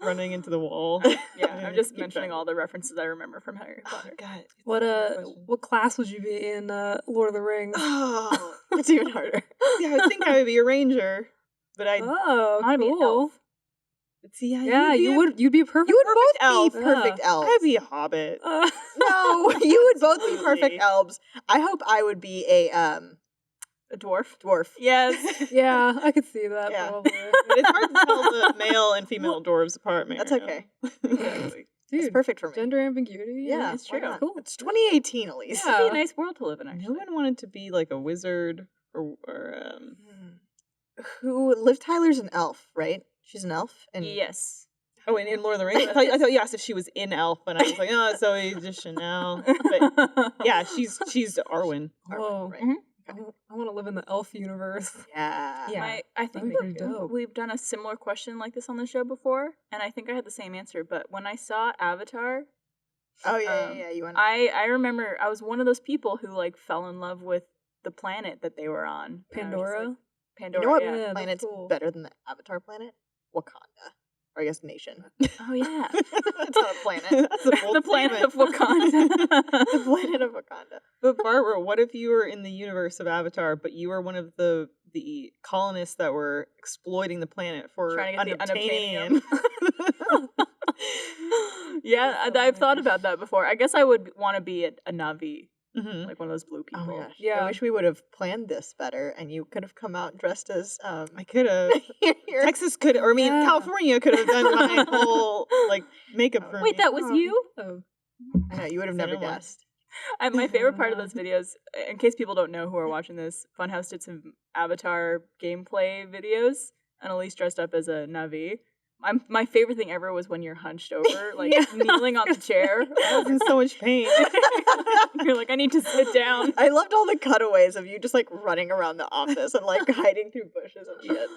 C: running into the wall.
B: Yeah, I'm just
C: Keep
B: mentioning
C: going.
B: all the references I remember from Harry
C: Oh,
B: Potter.
C: God, it's
D: What
C: such a good question.
D: what class would you be in Lord of the Rings?
A: Oh, it's even harder.
C: Yeah, I think I would be a ranger, but I
D: Oh,
B: I wanna be an
D: cool.
B: elf.
C: see.
D: Yeah, you'd be perfect.
A: You would both
C: elf.
A: be perfect elves.
C: I'd be a hobbit.
A: No, you would both be perfect
C: Absolutely.
A: elves. I hope I would be a
B: A dwarf.
A: dwarf.
B: Yes.
D: yeah, I could see that
A: Yeah.
D: probably.
C: But it's hard to tell the male and female dwarves apart, man.
A: That's okay.
B: Exactly.
A: It's
D: Dude,
A: perfect for me.
D: gender ambiguity.
A: Yeah,
B: it's
A: why
B: true.
A: not?
D: Cool.
A: It's 2018, Elyse.
B: It'd be a nice world to live in,
C: No
B: actually.
C: one wanted to be like a wizard or
A: Who Liv Tyler's an elf, right? She's an elf, and
B: Yes.
C: oh, in Lord of the Rings. I thought you asked if she was in Elf, and I was like, oh, Zoe Deschanel. But yeah, she's Arwen.
D: Whoa.
A: right?
B: Mhm.
D: I want to live in the elf universe.
A: Yeah.
C: Yeah.
B: I think
D: That'd be pretty dope.
B: we've done a similar question like this on the show before, and I think I had the same answer. But when I saw Avatar,
A: Oh yeah,
B: Um,
A: yeah. You want?
B: I remember I was one of those people who like fell in love with the planet that they were on. And I was just
D: Pandora.
B: like,
A: You
B: Pandora.
A: know what
B: Yeah.
D: that's
A: planet's
D: cool.
A: better than the Avatar planet? Wakanda. or I guess nation.
B: Oh yeah.
A: It's not a planet.
C: That's a bold
B: The planet of
C: statement.
B: Wakanda.
A: The planet of Wakanda.
C: But Barbara, what if you were in the universe of Avatar, but you were one of the colonists that were exploiting the planet for
B: Trying to get the
C: unobtainium?
B: Yeah, I've thought about that before. I guess I would want to be a Navi,
C: Mhm.
B: like one of those blue
A: Oh
B: people.
A: my gosh.
D: Yeah.
A: I wish we would have planned this better and you could have come out dressed as
C: I could have.
A: your-
C: Texas could, or I mean,
D: Yeah.
C: California could have done my whole like makeup for me.
B: Wait, that was you?
D: Oh.
A: I know, you would have never
C: Someone.
A: guessed.
B: My favorite part of
D: Yeah.
B: those videos, in case people don't know who are watching this, Funhouse did some Avatar gameplay videos, and Elyse dressed up as a Navi. My favorite thing ever was when you're hunched over, like kneeling on the chair.
C: I was in so much pain.
B: You're like, I need to sit down.
A: I loved all the cutaways of you just like running around the office and like hiding through bushes and shit.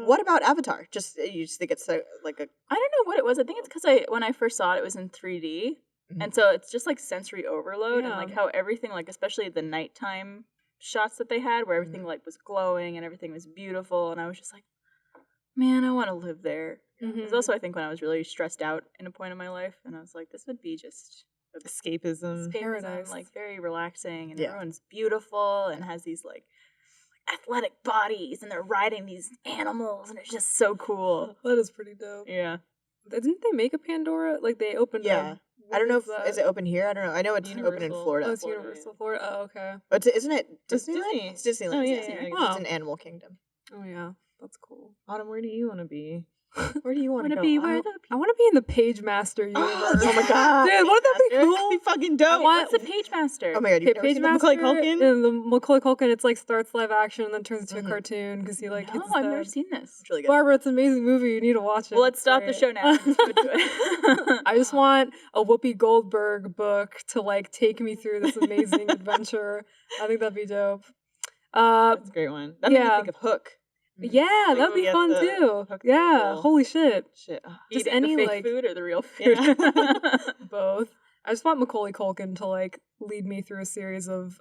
A: What about Avatar? Just you just think it's like a
B: I don't know what it was. I think it's because when I first saw it, it was in 3D, and so it's just like sensory overload, and
D: Yeah.
B: like how everything, like especially the nighttime shots that they had, where everything like was glowing and everything was beautiful, and I was just like, man, I want to live there. It was also, I think, when I was really stressed out in a point in my life, and I was like, this would be just
C: Escapism.
D: Paradise.
B: like very relaxing, and
A: Yeah.
B: everyone's beautiful and has these like athletic bodies, and they're riding these animals, and it's just so cool.
D: That is pretty dope.
B: Yeah.
D: Didn't they make a Pandora? Like they opened.
A: Yeah. I don't know if is it open here? I don't know. I know it's open in
C: Universal.
A: Florida.
D: Oh, it's
C: Florida,
D: Universal Florida. Oh, okay.
A: But isn't it
C: It's
A: Disneyland?
C: Disney.
A: It's Disneyland.
C: Oh, yeah,
A: It's Disney.
C: yeah.
A: It's an animal kingdom.
D: Oh yeah, that's cool.
C: Autumn, where do you want to be?
A: Where do you want
B: Want
A: to
B: to
A: go?
B: be
A: I
B: where
A: don't-
B: the
D: I want to be in the Page Master universe.
A: Oh my god.
D: Dude, wouldn't that be cool?
C: That'd be fucking dope.
B: What's a page master?
A: Oh my god,
D: Okay,
A: you've never
D: Page
A: seen the
D: Master.
C: Macaulay Culkin?
D: And the Macaulay Culkin, it's like starts live action and then turns into
A: Mhm.
D: a cartoon because he like
B: No,
D: hits his
B: I've never
D: head.
B: seen this.
A: It's really good.
D: Barbara, it's an amazing movie. You need to watch it.
B: Well, let's
D: It's
B: stop the
D: great.
B: show now. Let's go do it.
D: I just want a Whoopi Goldberg book to like take me through this amazing adventure. I think that'd be dope.
C: That's a great one. That made me
D: yeah.
C: think of Hook.
D: Yeah,
C: Like,
D: that'd
C: we
D: be
C: get
D: fun
C: the
D: too.
C: Hook
D: Yeah,
C: sequel.
D: holy shit.
C: Shit.
D: Just
B: Eating
D: any
B: the fake
D: like
B: food or the real food.
C: Yeah.
D: both. I just want Macaulay Culkin to like lead me through a series of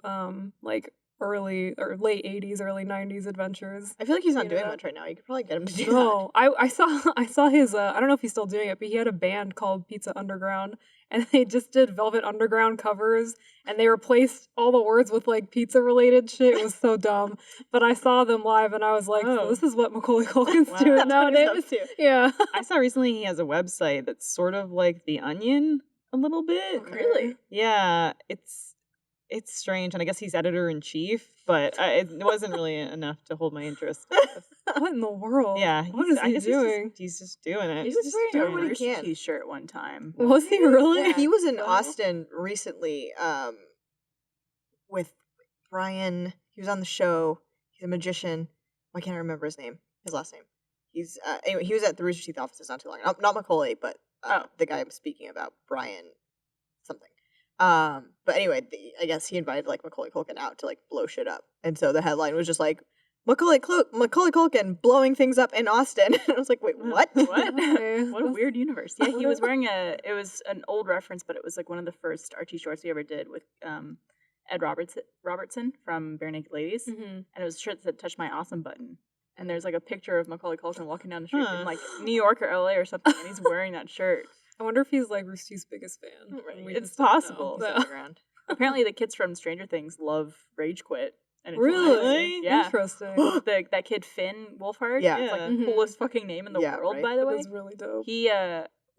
D: like early or late 80s, early 90s adventures.
A: I feel like he's not
D: You
A: doing
D: know?
A: much right now. You could probably get him to do
D: No, I saw his I don't know if he's still doing it, but he had a band called Pizza Underground and they just did Velvet Underground covers and they replaced all the words with like pizza related shit. It was so dumb. But I saw them live and I was like,
C: Oh.
D: this is what Macaulay Culkin's
C: Wow.
D: doing
A: That's what he's up
D: nowadays.
A: to.
D: Yeah.
C: I saw recently he has a website that's sort of like The Onion a little bit.
B: Really?
C: Yeah, it's strange, and I guess he's editor in chief, but it wasn't really enough to hold my interest.
D: What in the world?
C: Yeah,
D: What
C: he's-
D: is
C: I
D: he
C: guess
D: doing?
C: He's just doing it.
B: He was
A: just
B: wearing
A: doing
B: a
A: what he
B: Rooster
A: can.
B: t-shirt one time.
D: Was he really?
A: Yeah, he was in
D: Wow.
A: Austin recently with Brian. He was on the show. He's a magician. I can't remember his name. His last name. He's anyway. He was at the Rooster Teeth offices not too long. Not Macaulay, but the guy I'm speaking about, Brian something. But anyway, I guess he invited like Macaulay Culkin out to like blow shit up, and so the headline was just like Macaulay Culkin blowing things up in Austin. And I was like, wait, what?
B: What?
D: Okay.
B: What a weird universe. Yeah, he was wearing it was an old reference, but it was like one of the first Archie shorts we ever did with Ed Robertson from Bare Naked Ladies.
D: Mhm.
B: And it was a shirt that said "Touch My Awesome" button. And there's like a picture of Macaulay Culkin walking down the street
C: Huh.
B: in like New York or LA or something, and he's wearing that shirt.
D: I wonder if he's like Roosty's biggest fan.
B: Right.
D: We
B: It's
D: just don't know.
B: possible.
A: He's
D: Yeah.
A: underground.
B: Apparently, the kids from Stranger Things love Rage Quit. And it's
D: Really?
B: Yeah.
D: Interesting.
B: That kid Finn Wolfhard.
A: Yeah.
B: It's like
D: Mhm.
B: the coolest fucking name in the
A: Yeah,
B: world,
A: right?
B: by the
D: That
B: way.
D: is really dope.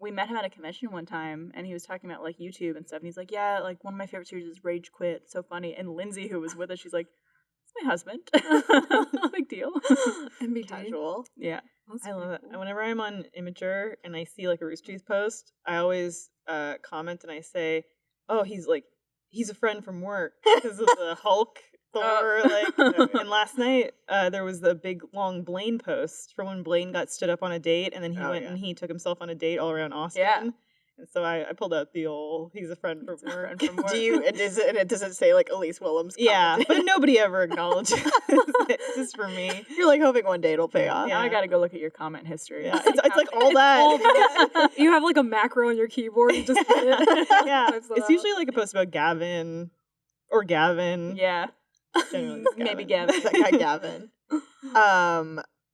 B: We met him at a convention one time, and he was talking about like YouTube and stuff. And he's like, "Yeah, like one of my favorite series is Rage Quit. It's so funny." And Lindsay, who was with us, she's like, "It's my husband. No big deal."
D: MBD.
A: Casual.
B: Yeah.
D: That's
C: I love
D: pretty
C: it.
D: cool.
C: Whenever I'm on Imgur and I see like a Rooster Teeth post, I always comment and I say, "Oh, he's a friend from work because of the Hulk Thor." And last night there was the big long Blaine post from when Blaine got stood up on a date, and then he went and he took himself on a date all around Austin.
B: Yeah.
C: And so I pulled out the old "he's a friend from work."
B: Friend from work.
A: Does it say like Elyse Willems?
C: Yeah,
A: commented?
C: but nobody ever acknowledges it. Just for me.
A: You're like hoping one day it'll pay off.
B: Now I
C: Yeah.
B: gotta go look at your comment history.
C: Yeah, it's like all that.
D: All that. You have like a macro on your keyboard. You just hit it.
C: Yeah,
D: Types that
C: it's
D: out.
C: usually like a post about Gavin or Gavin.
B: Yeah.
C: Generally it's
B: Maybe
C: Gavin.
B: Gavin.
A: That guy Gavin.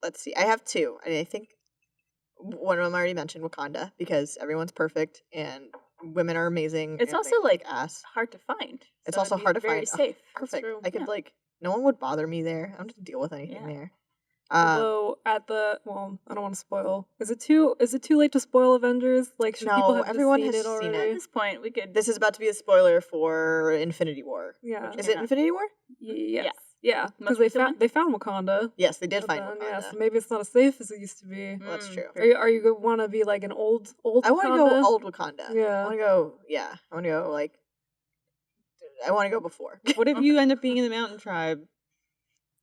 A: Let's see. I have two, and I think one of them I already mentioned, Wakanda, because everyone's perfect and women are amazing.
B: It's
A: and
B: also
A: they
B: like
A: kick ass.
B: hard to find.
A: It's
B: so
A: also
B: it'd be
A: hard to
B: very
A: find. Oh,
B: safe.
A: Perfect.
D: true.
A: I could
B: Yeah.
A: no one would bother me there. I don't have to deal with anything
B: Yeah.
A: there.
D: Although I don't want to spoil. Is it too late to spoil Avengers? Like, should people
A: No,
D: have
A: everyone
D: just
A: has
D: seen it
A: seen it.
D: already?
B: At this point, we could.
A: This is about to be a spoiler for Infinity War.
D: Yeah.
A: Is
B: came
A: it
B: out.
A: Infinity War?
D: Yes. Yeah.
B: Most
D: Because they
B: recent one?
D: found Wakanda.
A: Yes, they did
D: But
A: find
D: then,
A: Wakanda.
D: yeah, so maybe it's not as safe as it used to be.
A: Well, that's true.
D: Are you want to be like an old
A: I want to
D: Wakanda?
A: go old Wakanda.
D: Yeah.
A: I want to go. Yeah, I want to go like. I want to go before.
C: What if you end up being in the mountain tribe?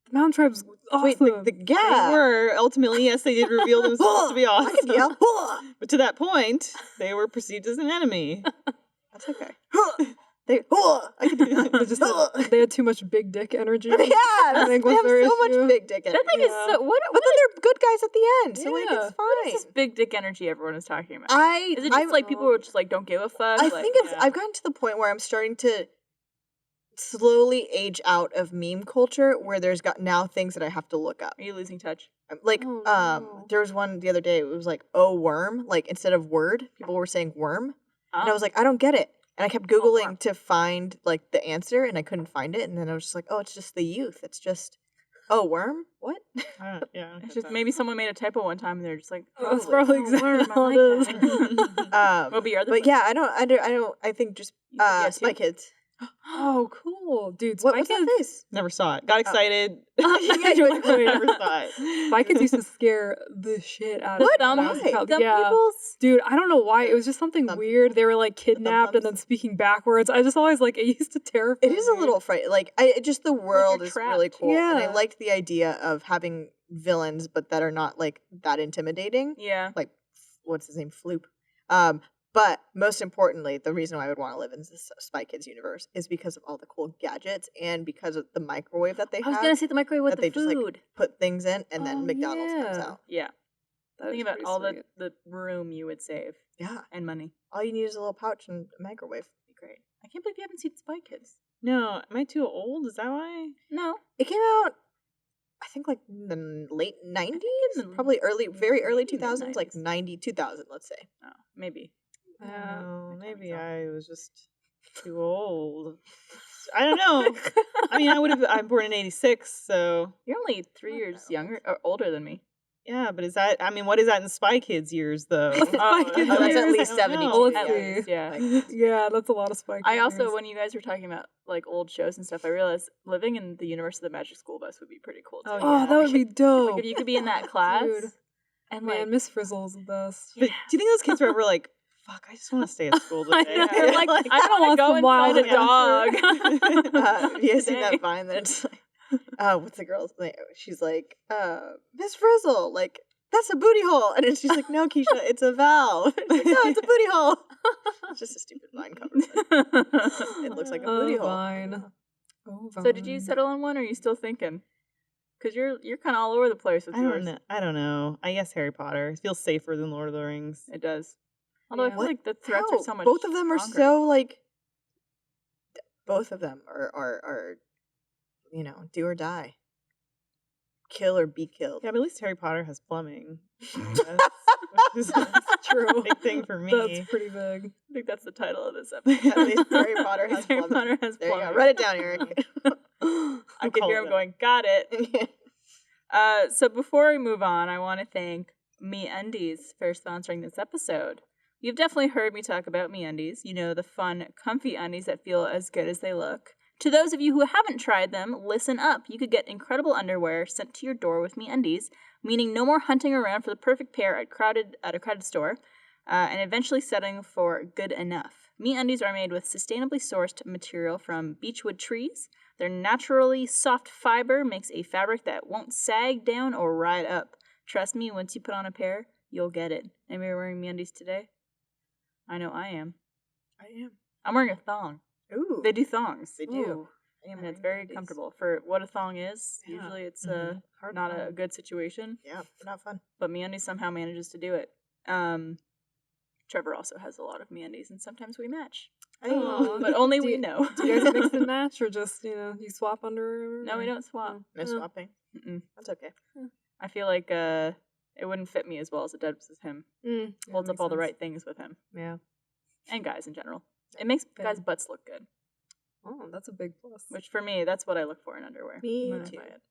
D: The Mountain Tribe's awesome.
A: Wait,
C: They were ultimately, yes, they did reveal themselves to be
A: I could yell.
C: awesome. But to that point, they were perceived as an enemy.
A: That's okay. I could do that.
D: They had too much big dick energy.
A: Yeah,
D: I think
A: they
D: was
A: have
D: their
A: so
D: issue.
A: much big dick
B: That
A: energy.
B: thing is
D: Yeah.
B: so. What
A: But then they're good guys at the end, so like
D: Yeah.
A: it's
B: what is
A: fine.
B: this big dick energy everyone is talking about?
A: Is
B: Is it just like people who are just like don't give a fuck?
A: I
B: like,
A: think it's. I've gotten to the point where I'm starting to slowly age out of meme culture, where there's got now things that I have to look up.
B: Are you losing touch?
A: Like,
D: Oh, no.
A: there was one the other day. It was like, "Oh, worm!" Like instead of word, people were saying worm, and I was like, I don't get it. And I kept googling
B: worm.
A: to find like the answer, and I couldn't find it. And then I was just like, "Oh, it's just the youth. It's just, oh, worm. What?"
C: Yeah.
B: It's just maybe someone made a typo one time and they're just like,
D: That's
A: Probably.
D: probably
B: worm,
D: exactly
B: I
D: how
B: like
D: it is.
B: that. What be your other?
A: But yeah, I don't. I think just
B: You said yes,
A: Spy
B: you-
A: Kids.
D: Oh, cool, dude!
A: What
D: Spy
A: was that
D: Kids.
A: face?
C: Never saw it. Got excited.
A: Yeah, you went,
C: Never saw it.
D: Spy Kids used to scare the shit out of
A: What?
D: me when I was a
A: Why?
D: child.
B: Some
D: Yeah.
B: people's.
D: Dude, I don't know why. It was just something
A: Thumb
D: weird. They were like kidnapped and
A: thumb-thumbs?
D: then speaking backwards. I just always like it used to terrify
A: It is a
D: me.
A: little frightening. Like just the world is really
B: trapped.
A: cool, and I
D: Yeah.
A: liked the idea of having villains, but that are not like that intimidating.
B: Yeah.
A: Like what's his name, Floop. But most importantly, the reason why I would want to live in this Spy Kids universe is because of all the cool gadgets and because of the microwave that they
B: I was
A: have.
B: gonna say the microwave with
A: that they
B: the
A: just, like,
B: food.
A: put things in, and then
D: Oh,
A: McDonald's comes
D: yeah.
A: out.
B: Yeah.
D: That
B: Think
D: is
B: about
D: pretty
B: all
D: sweet.
B: the room you would save
A: Yeah,
B: and money.
A: all you need is a little pouch and a microwave.
B: Be great. I can't believe you haven't seen Spy Kids.
C: No, am I too old? Is that why?
B: No.
A: It came out, I think, like in the late '90s,
B: in the-
A: probably very early
B: maybe
A: 2000s, like
B: 90s.
A: 90, 2000, let's say.
B: Oh, maybe.
D: Yeah.
C: No,
B: my
C: maybe
B: time's up.
C: I was just too old. I don't know. I mean, I'm born in '86, so
B: You're only 3
A: Not
B: years
A: that old.
B: younger or older than me.
C: yeah. But is that? I mean, what is that in Spy Kids years though?
D: What's the Spy
B: Oh,
D: Kids
A: Oh, that's at
D: years?
A: least
C: I don't
A: 72
C: know.
D: Let's
B: At
D: see.
B: least, yeah.
D: Yeah, that's a lot of Spy Kids.
B: I also,
D: years.
B: when you guys were talking about like old shows and stuff, I realized living in the universe of the Magic School Bus would be pretty cool too.
C: Oh,
D: Oh,
C: yeah.
D: that would be dope.
B: Like if you could be in that class,
D: Dude.
B: and
D: Man,
B: like
D: Miss Frizzle's the best.
C: But do you think those kids were ever like, "Fuck, I just want to stay at school
D: I
C: today"?
D: know,
B: they're like, I
D: I
B: don't want
D: want
B: to go
D: some
B: and
D: wild
B: find a dog.
A: Have you guys seen
B: Today.
A: that Vine that it's like, what's the girl's name? She's like, Miss Frizzle, like, that's a booty hole. And then she's like, no, Keisha, it's a valve. It's like, no, it's a booty hole. It's just a stupid Vine cover. But it looks like a booty hole.
D: Vine. Oh,
B: So did you
D: Vine.
B: settle on one, or are you still thinking? Because you're kind of all over the place with
C: I
B: yours.
C: don't know. I don't know. I guess Harry Potter. It feels safer than Lord of the Rings.
B: It does. Although I
D: Yeah.
B: feel
A: What?
B: like the threats
A: How?
B: are so much.
A: Both of them are
B: stronger.
A: so, like, both of them are you know, do or die. Kill or be killed.
C: Yeah, but at least Harry Potter has plumbing.
D: That's
C: That's
D: true.
C: a big thing for me.
D: That's pretty big.
B: I think that's the title of this episode.
A: At least Harry Potter
B: At least
A: has
B: Harry
A: plumbing.
B: Potter has
A: There you go.
B: plumbing.
A: Write it down, Eric.
B: I could
C: call
B: hear
C: it
B: him
C: that.
B: going, got it. So before we move on, I want to thank MeUndies for sponsoring this episode. You've definitely heard me talk about MeUndies. You know, the fun, comfy undies that feel as good as they look. To those of you who haven't tried them, listen up. You could get incredible underwear sent to your door with MeUndies, meaning no more hunting around for the perfect pair at a crowded store, and eventually settling for good enough. MeUndies are made with sustainably sourced material from beechwood trees. Their naturally soft fiber makes a fabric that won't sag down or ride up. Trust me, once you put on a pair, you'll get it. Anybody wearing MeUndies today? I know I am.
A: I am.
B: I'm wearing a thong.
A: Ooh.
B: They do thongs.
A: They do.
B: Ooh.
A: I am
B: And it's
A: wearing
B: very
A: MeUndies.
B: comfortable for what a thong is.
A: Yeah.
B: Usually it's
C: Mhm.
A: Hard
B: not a
A: fun.
B: good situation,
A: Yeah, not fun.
B: but MeUndies somehow manages to do it. Trevor also has a lot of MeUndies, and sometimes we match,
D: Aw.
B: but only
D: Do
B: we
D: you-
B: know.
D: Do you guys mix and match, or just you swap under?
B: No, we don't swap.
A: No swapping.
B: Mm-mm.
A: That's okay.
B: I feel like It wouldn't fit me as well as it does with him.
D: Mm,
B: Holds
D: yeah,
B: up all the
D: makes
B: right things with him.
D: sense. Yeah.
B: And guys in general. It makes
D: Yeah.
B: guys' butts look good.
D: Oh, that's a big plus.
B: Which for me, that's what I look for in underwear.
A: Me
B: when I
A: too.
B: buy it.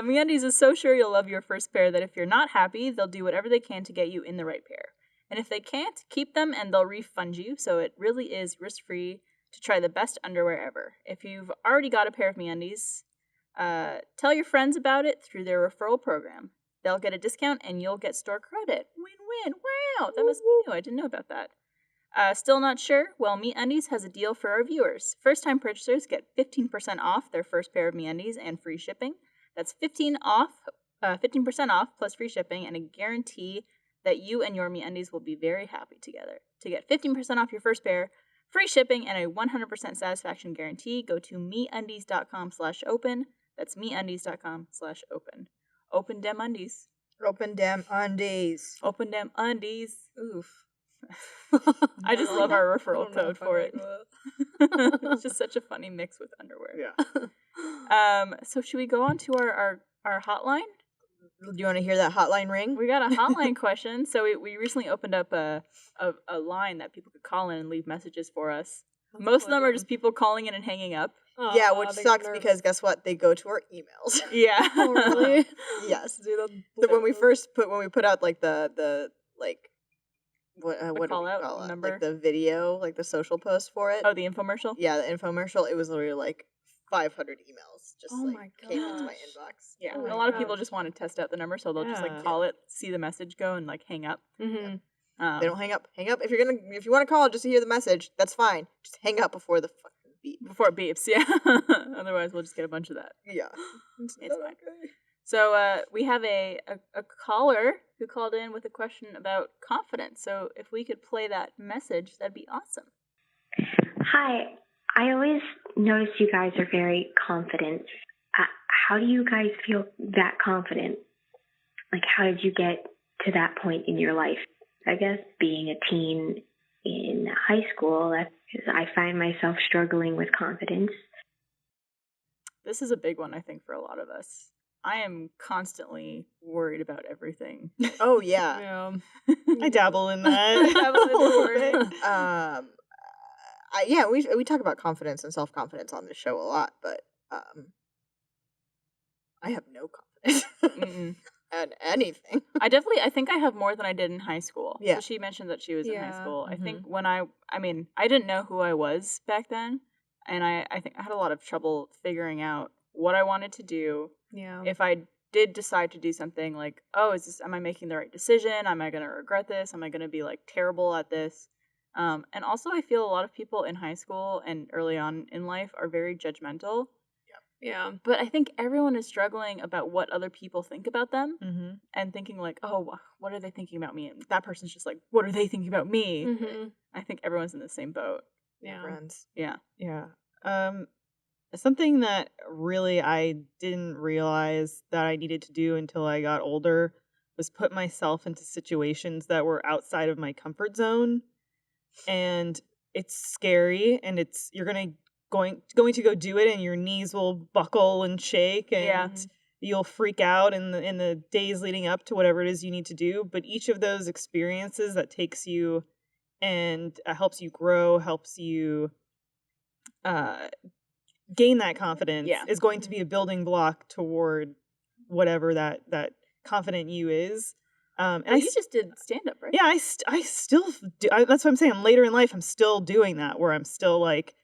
B: MeUndies is so sure you'll love your first pair that if you're not happy, they'll do whatever they can to get you in the right pair. And if they can't, keep them and they'll refund you, so it really is risk-free to try the best underwear ever. If you've already got a pair of MeUndies, tell your friends about it through their referral program. They'll get a discount and you'll get store credit. Win-win. Wow, that must be new. I didn't know about that. Still not sure? Well, MeUndies has a deal for our viewers. First-time purchasers get 15% off their first pair of MeUndies and free shipping. That's 15% off plus free shipping and a guarantee that you and your MeUndies will be very happy together. To get 15% off your first pair, free shipping, and a 100% satisfaction guarantee, go to MeUndies.com/open. That's MeUndies.com/open. Open dem undies.
A: Open dem undies.
B: Open dem undies.
D: Oof.
B: I just love our referral
D: I don't know
B: code
D: if I
B: for
D: like
B: it. It's just such a funny mix with underwear.
A: Yeah.
B: So should we go on to our hotline?
A: Do you want to hear that hotline ring?
B: We got a hotline question. So we recently opened up a line that people could call in and leave messages for us.
D: That's
B: Most of them are
D: funny.
B: just people calling in and hanging up.
A: Yeah,
D: Aw,
A: which
D: they
A: sucks
D: get
A: because guess what? They go to our emails.
B: Yeah.
D: Oh, really?
A: Yes.
D: Dude, that's
A: So when we
D: blue.
A: put out like the like what do
B: call
A: we
B: out
A: call it?
B: number?
A: Like the video, like the social post for it.
B: Oh, the infomercial?
A: Yeah, the infomercial. It was literally like 500 emails just
D: Oh
A: like
D: my
A: came into my
D: gosh.
A: inbox.
B: Yeah.
D: Oh
B: And
D: my
B: a lot of people
D: gosh.
B: just want to test out the number, so they'll just like
D: Yeah.
B: call it, see the message go, and like hang up.
D: Mm-hmm.
A: They don't hang up. Hang up if you want to call just to hear the message. That's fine. Just hang up before the fucking beep.
B: Before it beeps, yeah. Otherwise, we'll just get a bunch of that.
A: Yeah.
B: It's fine. So we have a caller who called in with a question about confidence. So if we could play that message, that'd be awesome.
F: Hi, I always notice you guys are very confident. How do you guys feel that confident? Like, how did you get to that point in your life? I guess being a teen in high school, I find myself struggling with confidence.
B: This is a big one, I think, for a lot of us. I am constantly worried about everything.
A: Oh yeah.
D: Yeah.
C: I dabble in that.
B: Dabble in
C: a little
B: it.
C: bit.
A: We talk about confidence and self-confidence on this show a lot, but I have no confidence
B: Mm-mm.
A: in anything.
B: I think I have more than I did in high school.
A: Yeah.
B: So she mentioned that she was in high
D: Yeah.
B: school. I think when I didn't know who I was back then. And I think I had a lot of trouble figuring out what I wanted to do.
D: Yeah.
B: If I did decide to do something, like, oh, am I making the right decision? Am I going to regret this? Am I going to be like terrible at this? And also I feel a lot of people in high school and early on in life are very judgmental.
D: Yeah.
B: But I think everyone is struggling about what other people think about them
C: Mm-hmm.
B: and thinking like, oh, what are they thinking about me? And that person's just like, what are they thinking about me?
D: Mm-hmm.
B: I think everyone's in the same boat.
D: Yeah.
A: Friends.
B: Yeah.
C: Yeah. Something that really I didn't realize that I needed to do until I got older was put myself into situations that were outside of my comfort zone. And it's scary, and you're going to go do it, and your knees will buckle and shake, and
B: Yeah.
C: you'll freak out in the days leading up to whatever it is you need to do. But each of those experiences that takes you and helps you grow, helps you gain that confidence,
B: Yeah.
C: is going to be a building block toward whatever that confident you is. And
B: Well, you just did stand up, right?
C: yeah, I still do. That's what I'm saying. Later in life, I'm still doing that, where I'm still like,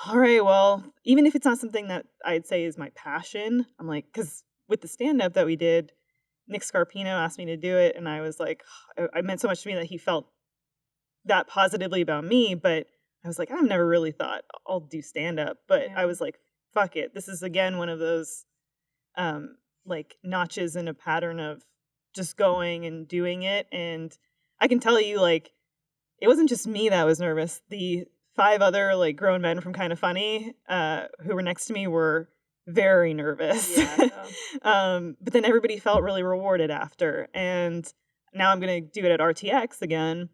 C: all right, well, even if it's not something that I'd say is my passion, I'm like, because with the stand up that we did, Nick Scarpino asked me to do it, and I was like, it meant so much to me that he felt that positively about me, but I was like, I've never really thought I'll do stand up, but
D: Yeah.
C: I was like, fuck it. This is again one of those like notches in a pattern of just going and doing it. And I can tell you, like, it wasn't just me that was nervous. The 5 other like grown men from Kind of Funny who were next to me were very nervous.
B: Yeah.
C: But then everybody felt really rewarded after. And now I'm going to do it at RTX again.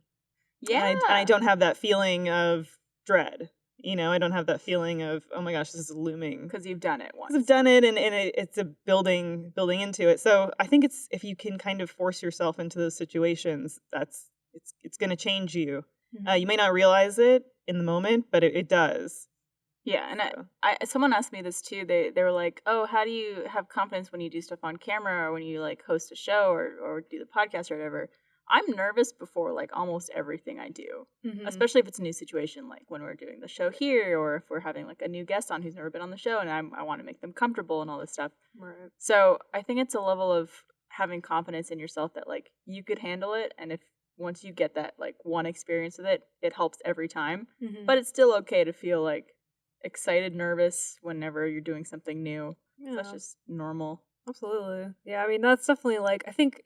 B: Yeah.
C: And I don't have that feeling of dread. You know, I don't have that feeling of, oh my gosh, this is looming.
B: Because you've done it once.
C: I've done it, and it's a building into it. So I think it's, if you can kind of force yourself into those situations, it's going to change you. You may not realize it in the moment, but it does.
B: Yeah, and
C: So.
B: I someone asked me this too. They were like, "Oh, how do you have confidence when you do stuff on camera or when you like host a show or do the podcast or whatever?" I'm nervous before like almost everything I do, especially if it's a new situation, like when we're doing the show here or if we're having like a new guest on who's never been on the show and I want to make them comfortable and all this stuff.
D: Right.
B: So I think it's a level of having confidence in yourself that like you could handle it, and if once you get that like one experience with it, it helps every time. But it's still okay to feel like excited, nervous whenever you're doing something new.
D: Yeah.
B: That's just normal.
D: Absolutely. Yeah, I mean, that's definitely like, I think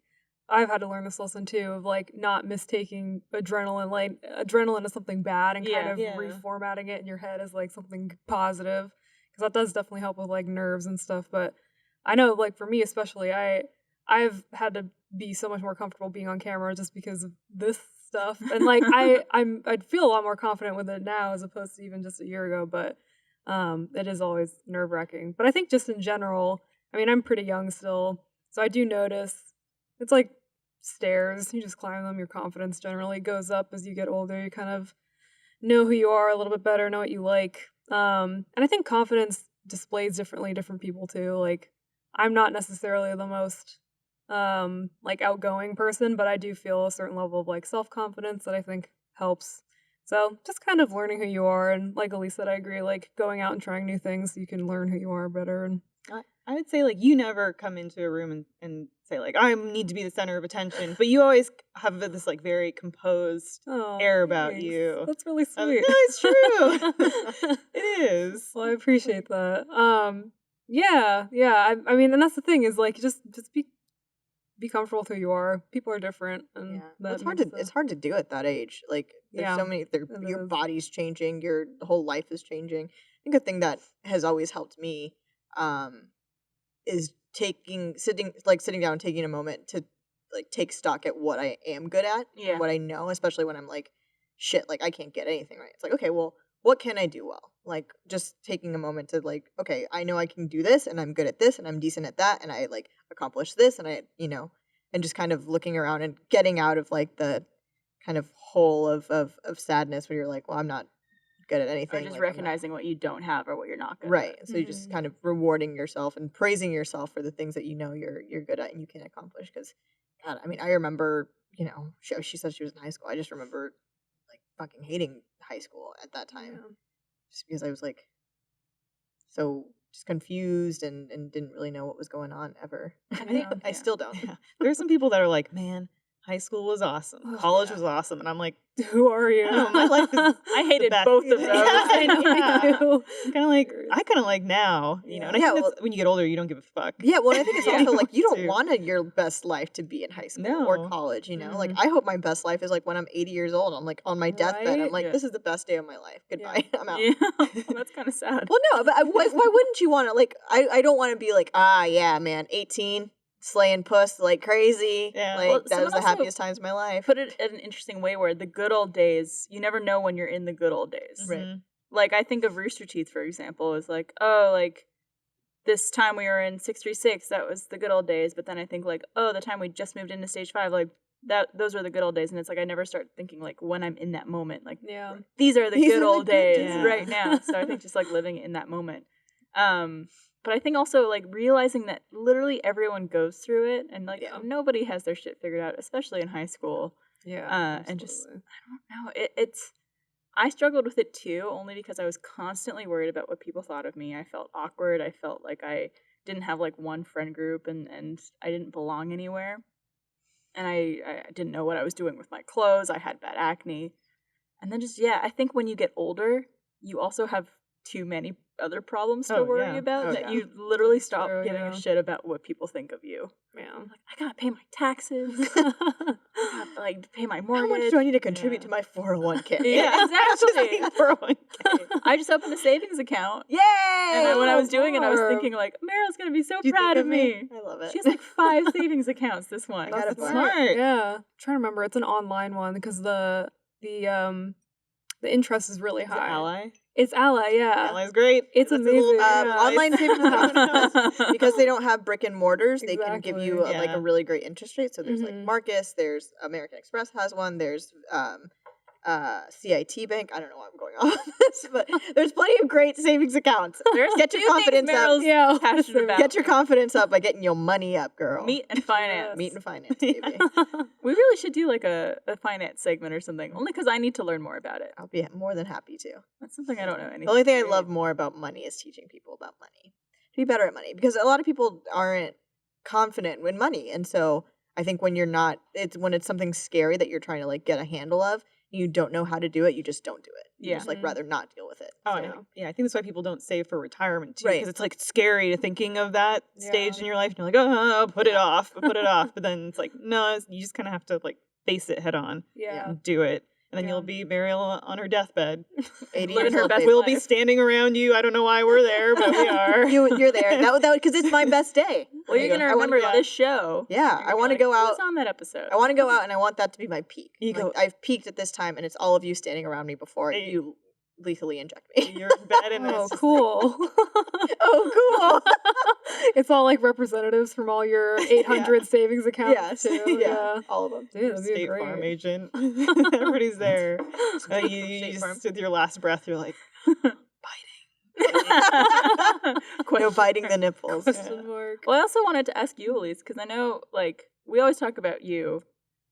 D: I've had to learn this lesson too of like not mistaking adrenaline as something bad and kind of reformatting it in your head as like something positive, because that does definitely help with like nerves and stuff. But I know like for me especially, I've had to be so much more comfortable being on camera just because of this stuff, and like I'd feel a lot more confident with it now as opposed to even just a year ago. But it is always nerve-wracking. But I think just in general, I mean, I'm pretty young still, so I do notice it's like stairs. You just climb them. Your confidence generally goes up as you get older. You kind of know who you are a little bit better, know what you like. And I think confidence displays differently different people too. Like I'm not necessarily the most like outgoing person, but I do feel a certain level of like self-confidence that I think helps. So just kind of learning who you are, and like Elyse said, I agree, like going out and trying new things so you can learn who you are better. And
C: I would say, like, you never come into a room and say, like, I need to be the center of attention. But you always have this, like, very composed air about
D: thanks.
C: you.
D: That's really
C: No,
D: sweet.
C: it's true. It is.
D: Well, I appreciate that. Yeah. I mean, and that's the thing is, like, just be comfortable with who you are. People are different, and
A: it's hard to do at that age. Like, there's so many. Your body's changing. Your whole life is changing. I think a thing that has always helped me is sitting down and taking a moment to like take stock at what I am good at and what I know, especially when I'm like, shit, like I can't get anything right. It's like, okay, well, what can I do well? Like just taking a moment to like, okay, I know I can do this and I'm good at this and I'm decent at that and I like accomplish this and I, and just kind of looking around and getting out of like the kind of hole of sadness where you're like, well, I'm not good at anything.
B: Or just
A: like,
B: recognizing what you don't have or what you're not good at.
A: Right. So you're just kind of rewarding yourself and praising yourself for the things that you know you're good at and you can accomplish. Because, God, I mean, I remember, she said she was in high school. I just remember like fucking hating high school at that time, just because I was like so just confused and didn't really know what was going on ever. I still don't.
C: Yeah. There are some people that are like, man, high school was awesome. College was awesome. And I'm like,
D: who are you?
C: My life is
B: I hated both of those.
C: I
D: know.
C: I kind of like now, and I think that's, when you get older, you don't give a fuck.
A: Yeah, well, I think it's also like you don't want your best life to be in high school or college, Like I hope my best life is like when I'm 80 years old. I'm like on my deathbed. I'm like, this is the best day of my life. Goodbye. I'm out.
B: Yeah. Well, that's kind of sad.
A: Well, no, but why wouldn't you want to? Like, I don't want to be like, yeah, man, 18. Slaying puss like crazy. Yeah. Like that was the happiest times of my life.
B: Put it in an interesting way where the good old days, you never know when you're in the good old days.
A: Right.
B: Like I think of Rooster Teeth, for example, as like, oh, like this time we were in 636, that was the good old days. But then I think like, oh, the time we just moved into stage 5, like those were the good old days. And it's like I never start thinking like when I'm in that moment, like these are the good old days right now. So I think just like living in that moment. But I think also, like, realizing that literally everyone goes through it and, like, nobody has their shit figured out, especially in high school.
D: Yeah.
B: And just, I don't know. I struggled with it, too, only because I was constantly worried about what people thought of me. I felt awkward. I felt like I didn't have, like, one friend group and I didn't belong anywhere. And I didn't know what I was doing with my clothes. I had bad acne. And then just, I think when you get older, you also have too many other problems to worry about that you literally stop giving a shit about what people think of you.
D: Yeah.
B: I'm like, I gotta pay my taxes. I gotta like pay my mortgage.
A: How much do I need to contribute to my 401k?
B: Yeah, exactly.
C: 401k.
B: I just opened a savings account.
A: Yay!
B: And when I was doing it, I was thinking like, Mariel's gonna be so proud of me.
A: I love it.
B: She has like 5 savings accounts. This one.
A: That's
C: smart.
D: Yeah. I'm trying to remember. It's an online one because the interest is really high.
C: Ally?
D: It's Ally, yeah.
C: Ally's great.
D: It's
C: That's a little-
D: amazing. Yeah.
A: Online savings accounts because they don't have brick and mortars. They can give you
D: Exactly.
A: like
C: Yeah.
A: a really great interest rate. So there's like
D: Mhm.
A: Marcus, there's American Express has one, there's CIT Bank. I don't know why I'm going on this, but there's plenty of great savings accounts.
B: There's
A: Get your
B: two things
A: confidence up.
B: Meryl's
D: Yeah.
B: passionate about.
A: Get your confidence up by getting your money up, girl.
B: Meat and finance.
A: Meat and finance, baby.
B: We really should do like a finance segment or something, only because I need to learn more about it.
A: I'll be more than happy to.
B: That's something I don't know anything.
A: The only thing I
B: about.
A: love more about money is teaching people about money. To be better at money. Because a lot of people aren't confident in money. And so I think when when it's something scary that you're trying to like get a handle of, you don't know how to do it, you just don't do it. You
B: Yeah.
A: just like
D: Mhm.
A: rather not deal with it.
C: Oh,
A: So-
C: yeah. I think that's why people don't save for retirement too,
A: Right.
C: because it's like scary to thinking of that stage
D: Yeah.
C: in your life. And you're like, oh, put it off, put it off. But then it's like, no, you just kind of have to like face it head on
D: Yeah.
C: and do it. And then
D: Yeah.
C: you'll be Mariel on her deathbed.
A: 80
B: Living
A: years
B: her
A: old,
B: best
A: baby.
C: We'll be
B: life.
C: standing around you. I don't know why we're there, but we are.
A: You're there. That because it's my best day.
B: Well, you're gonna
A: I wanna
B: remember
A: go-
B: this show.
A: Yeah,
B: You're
A: I
B: gonna
A: want to
B: be
A: go
B: like, "Who
A: out.
B: was on that episode.
A: I want to go out, and I want that to be my peak.
C: You
A: Like,
C: go-
A: I've peaked at this time, and it's all of you standing around me before
C: Hey.
A: you lethally inject me.
C: You're in bed and
D: Oh,
C: it's just
D: cool.
A: Oh, cool.
D: It's all like representatives from all your 800 savings accounts
A: Yes.
D: too.
A: Yeah. All of them.
D: Dude,
C: your
D: that'd be
C: State
D: great.
C: Farm agent. Everybody's there. And you
A: State Farm.
C: just with your last breath, you're like,
A: No biting the nipples.
D: Question mark.
B: Well, I also wanted to ask you, Elyse, because I know, like, we always talk about you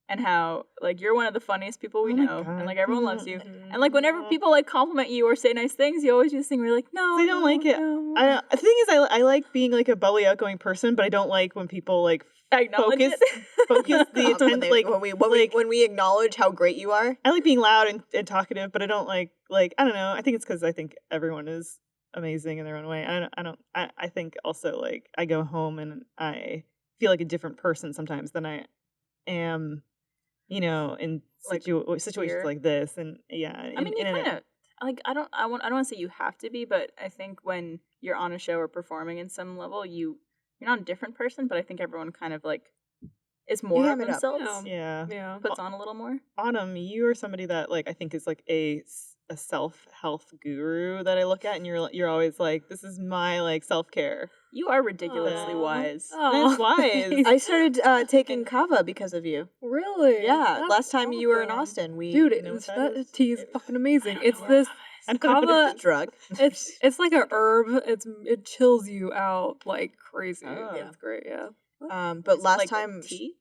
B: and how, like, you're one of the funniest people we
C: Oh my
B: know,
C: God.
B: and like everyone loves you.
D: Mhm.
B: And like whenever people like compliment you or say nice things, you always do this thing where you're like, no,
C: They don't
B: no,
C: like it.
B: no.
C: The thing is, I like being like a bubbly, outgoing person, but I don't like when people like
B: Acknowledge
C: focus
B: it.
C: focus the
A: When
C: attention.
A: they-
C: Like
A: when we acknowledge how great you are.
C: I like being loud and talkative, but I don't like I don't know. I think it's because I think everyone is amazing in their own way. I think also like I go home and I feel like a different person sometimes than I am, you know, in
B: Like,
C: situations
B: here.
C: like this. And yeah,
B: I mean, you kind of like I don't want to say you have to be, but I think when you're on a show or performing in some level, you're not a different person, but I think everyone kind of like is more of
A: ham it up.
B: themselves.
C: yeah.
D: Yeah.
B: Puts on a little more.
C: Autumn, you are somebody that like I think is like a self-health guru that I look at, and you're always like, this is my like self-care.
B: You are ridiculously
D: Aw.
B: wise.
C: That's wise.
A: I started taking kava because of you.
D: Really?
A: Yeah,
D: That's
A: last time you were in
D: awesome.
A: Austin, we
D: Dude,
C: know what that
D: that
C: is?
D: tea is fucking amazing.
B: I don't
D: It's
B: know
D: this
C: I don't know what
D: kava.
A: it's a drug.
D: It's like a herb. It chills you out like crazy.
C: Oh.
D: It's great. Yeah.
A: But
B: Is it
A: last
B: like
A: time,
B: tea.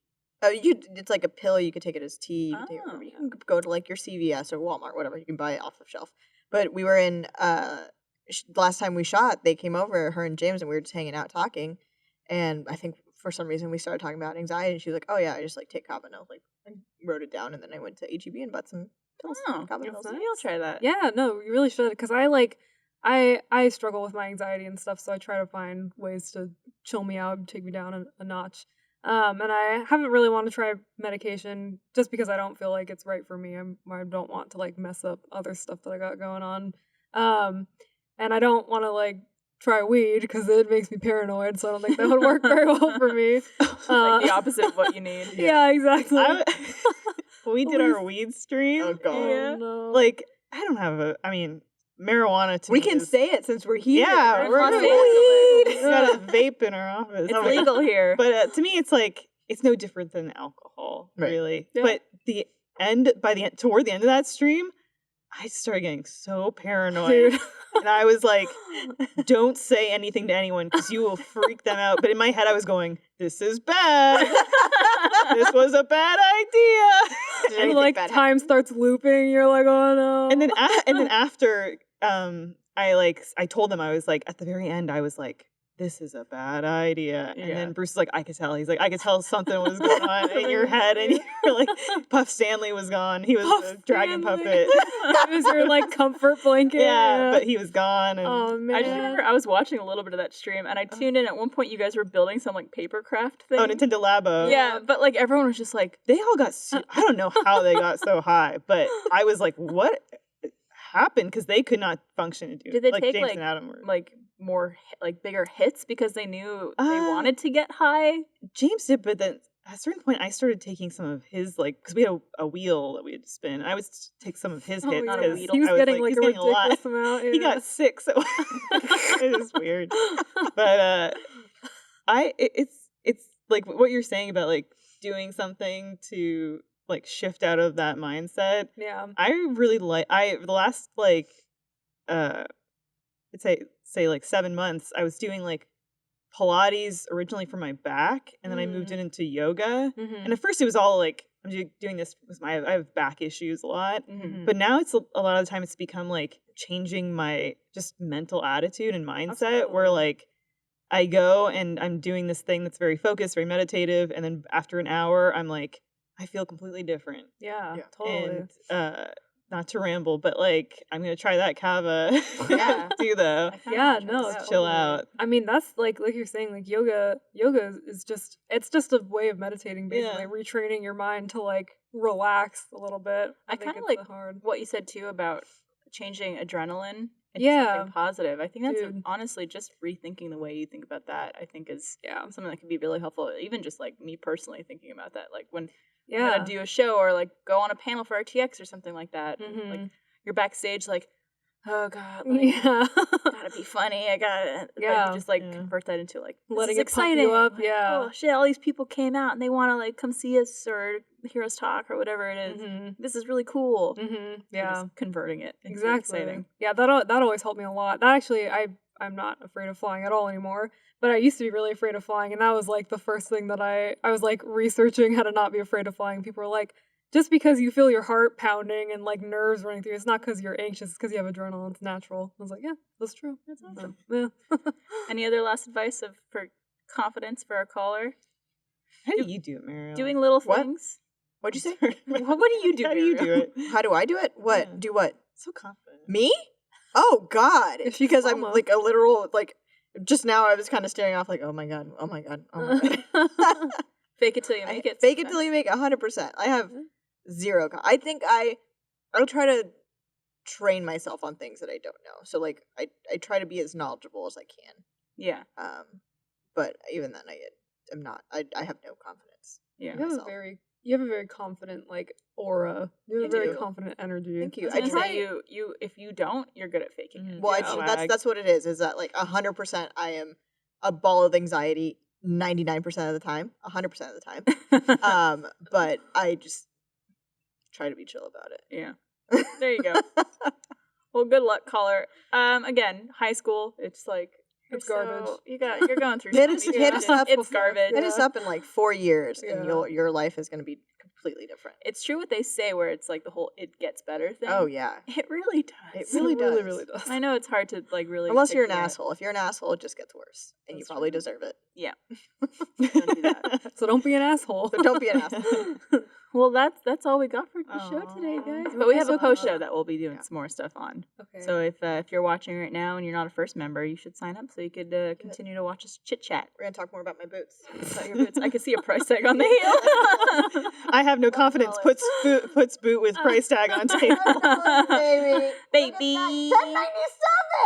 A: it's like a pill. You could take it as tea. You can, take it wherever. You
B: Oh.
A: can go to like your CVS or Walmart, whatever. You can buy it off the shelf. But we were in last time we shot. They came over, her and James, and we were just hanging out talking. And I think for some reason we started talking about anxiety. And she was like, "Oh yeah, I just like take kava." And I was like, I wrote it down, and then I went to HEB and bought some pills.
B: Oh,
A: kava
B: that's
A: pills.
B: nice. Maybe I'll try that.
D: Yeah. No, you really should. Because I struggle with my anxiety and stuff, so I try to find ways to chill me out, take me down a notch. And I haven't really wanted to try medication just because I don't feel like it's right for me. I don't want to like mess up other stuff that I got going on. And I don't want to like try weed because it makes me paranoid. So I don't think that would work very well for me.
B: Like the opposite of what you need.
D: Yeah, exactly.
C: When we did our weed stream,
A: Oh god.
B: Yeah.
D: no.
C: like I don't have marijuana to
A: We
C: me
A: can
C: is-
A: say it since we're here.
C: Yeah,
B: in
C: we're
B: Los
C: weed.
B: Angeles.
C: We got a vape in our office.
B: It's legal here.
C: But to me, it's like it's no different than alcohol,
A: Right.
C: really.
D: Yeah.
C: But toward the end of that stream, I started getting so paranoid,
D: Dude.
C: and I was like, "Don't say anything to anyone because you will freak them out." But in my head, I was going, "This is bad. This was a bad idea."
A: Did
D: And
A: anything
D: like
A: bad
D: time starts looping, you're like, oh no.
C: And then after, I told them, I was like, at the very end, I was like, this is a bad idea. And
B: Yeah.
C: then Bruce was like, I could tell. He's like, I could tell something was going on in your head. And you're like, Puff Stanley was gone. He was
D: Puff
C: a dragon
D: Stanley.
C: puppet.
D: It was your like comfort blanket.
C: Yeah, but he was gone. And
D: Oh man.
B: I just remember I was watching a little bit of that stream, and I tuned in at one point. You guys were building some like paper craft thing.
C: Nintendo Labo.
B: Yeah, but like everyone was just like,
C: They all got, I don't know how they got so high, but I was like, what happened? Because they could not function and do
B: Did they
C: like
B: take,
C: James
B: like-
C: and Adam were.
B: like more like bigger hits because they knew they
C: Uh,
B: wanted to get high.
C: James did, but then at a certain point, I started taking some of his, like, because we had a wheel that we had to spin. And I would take some of his hits.
B: not a
C: 'cause
B: wheel.
D: He was
C: I
D: getting like
C: he's
D: a
C: getting lot.
D: ridiculous amount.
C: He
D: yeah.
C: got sick, so it is weird. But it's like what you're saying about like doing something to like shift out of that mindset.
D: Yeah.
C: I really the last like I'd say like 7 months I was doing like Pilates originally for my back, and then I moved it into yoga.
D: Mm-hmm.
C: And at first it was all like I'm doing this because I have back issues a lot.
B: Mm-hmm.
C: But now it's a lot of the time it's become like changing my just mental attitude and mindset where like I go and I'm doing this thing that's very focused, very meditative, and then after an hour I'm like I feel completely different.
D: Yeah,
A: Yeah.
D: totally.
C: And not to ramble, but like I'm gonna try that kava
B: Yeah.
C: too though.
D: Yeah, no,
C: Just chill out.
D: I mean, that's like you're saying, like yoga is just it's just a way of meditating, basically,
C: Yeah.
D: retraining your mind to like relax a little bit.
B: I
D: think
B: kinda
D: it's
B: like
D: hard.
B: what you said too about changing adrenaline into
D: Yeah.
B: something positive. I think that's
D: Dude.
B: honestly just rethinking the way you think about that. I think is
D: Yeah,
B: something that can be really helpful. Even just like me personally thinking about that, like when I'm
D: yeah.
B: gonna do a show or like go on a panel for RTX or something like that.
D: Mhm.
B: Like you're backstage, like, oh god, like,
D: Yeah,
B: gotta be funny. I gotta,
D: Yeah.
B: Like, just like
C: Yeah.
B: convert that into like this
D: Letting
B: is
D: it pump
B: exciting.
D: you up,
B: Like,
D: yeah.
B: oh shit, all these people came out and they want to like come see us or hear us talk or whatever it is.
D: Mhm.
B: This is really cool.
D: Mhm.
B: You're
D: Yeah,
B: just converting it. Into
D: exactly.
B: Exciting.
D: Yeah, that always helped me a lot. That actually, I'm not afraid of flying at all anymore. But I used to be really afraid of flying, and that was like the first thing that I was like researching how to not be afraid of flying. People were like, just because you feel your heart pounding and like nerves running through, it's not because you're anxious. It's because you have adrenaline. It's natural. I was like, yeah, that's true.
B: That's awesome.
D: Yeah.
B: Any other last advice for confidence for our caller?
C: How do you do it, Mariel?
B: Doing little
A: What?
B: things.
A: What'd you say?
B: What do you do?
C: How do you do
B: Mariel?
C: it?
A: How do I do it? What?
C: Yeah.
A: Do what?
C: So confident.
A: Me? Oh God!
D: If she's
A: Because I'm
D: mama.
A: like a literal like. Just now, I was kind of staring off like, oh my god, oh my god, oh my god.
B: Fake it till you make it.
A: Fake it till you make it 100%. I have zero. I think I'll try to train myself on things that I don't know. So like I try to be as knowledgeable as I can.
B: Yeah.
A: But even then I'm not. I have no confidence.
B: Yeah.
A: in
D: You have a
A: myself.
D: very confident like aura. You have
A: I
D: a very
A: do.
D: confident energy.
A: Thank you.
B: I
A: I
B: was
A: try.
B: gonna say you if you don't, you're good at faking it.
A: Well,
C: Yeah.
A: that's what it is. Is that like 100%? I am a ball of anxiety 99% of the time, 100% of the time. But I just try to be chill about it.
B: Yeah. There you go. Well, good luck, caller. Again, high school. It's like
D: It's
B: you're
D: garbage.
B: you're going through.
A: Hit
B: so
A: us-
B: many
A: hit us
B: changes.
A: up
B: It's
D: before-
B: garbage.
A: Hit us
D: Yeah.
A: up in like 4 years, and
D: Yeah.
A: your life is going to be completely different.
B: It's true what they say, where it's like the whole "it gets better" thing.
A: Oh yeah,
B: It really does.
A: it really does.
D: really, really does.
B: I know it's hard to like really.
A: Unless you're an
B: picture it.
A: asshole. If you're an asshole, it just gets worse, and you
B: That's
A: probably
B: true.
A: deserve it.
B: Yeah.
C: Don't do that.
D: So don't be an asshole.
A: So don't be an asshole.
B: Well, that's all we got for the show today,
C: Aw.
B: guys. But we have a post show
A: Aw.
B: that we'll be doing
A: Yeah.
B: some more stuff on.
D: Okay.
B: So if you're watching right now and you're not a first member, you should sign up so you could continue to watch us chit chat.
A: We're gonna talk more about my boots.
B: I can see a price tag on the heel.
C: I have no confidence.
A: $1.
C: Puts boot with price tag on table.
A: baby.
B: Baby.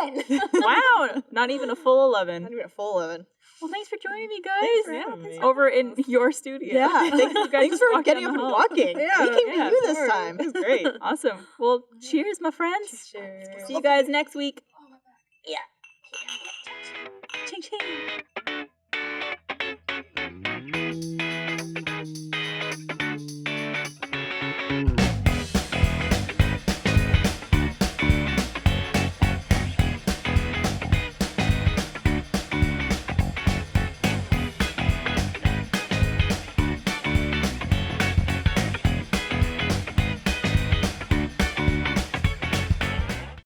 A: $10.97.
B: Wow, not even a full 11.
A: Not even a full 11.
B: Well, thanks for joining me, guys.
C: Thanks for having me.
B: Over in your studio.
A: Yeah,
B: Thanks, you guys
A: thanks for
B: walking
A: getting
B: down
A: up
B: the
A: and
B: hall.
A: walking.
D: Yeah,
A: we came
B: yeah,
A: to you
B: of
A: this
B: course.
A: time.
C: It was great.
B: Awesome. Well, cheers, my friends.
D: Cheers.
B: See you guys next week. Yeah. Ching ching.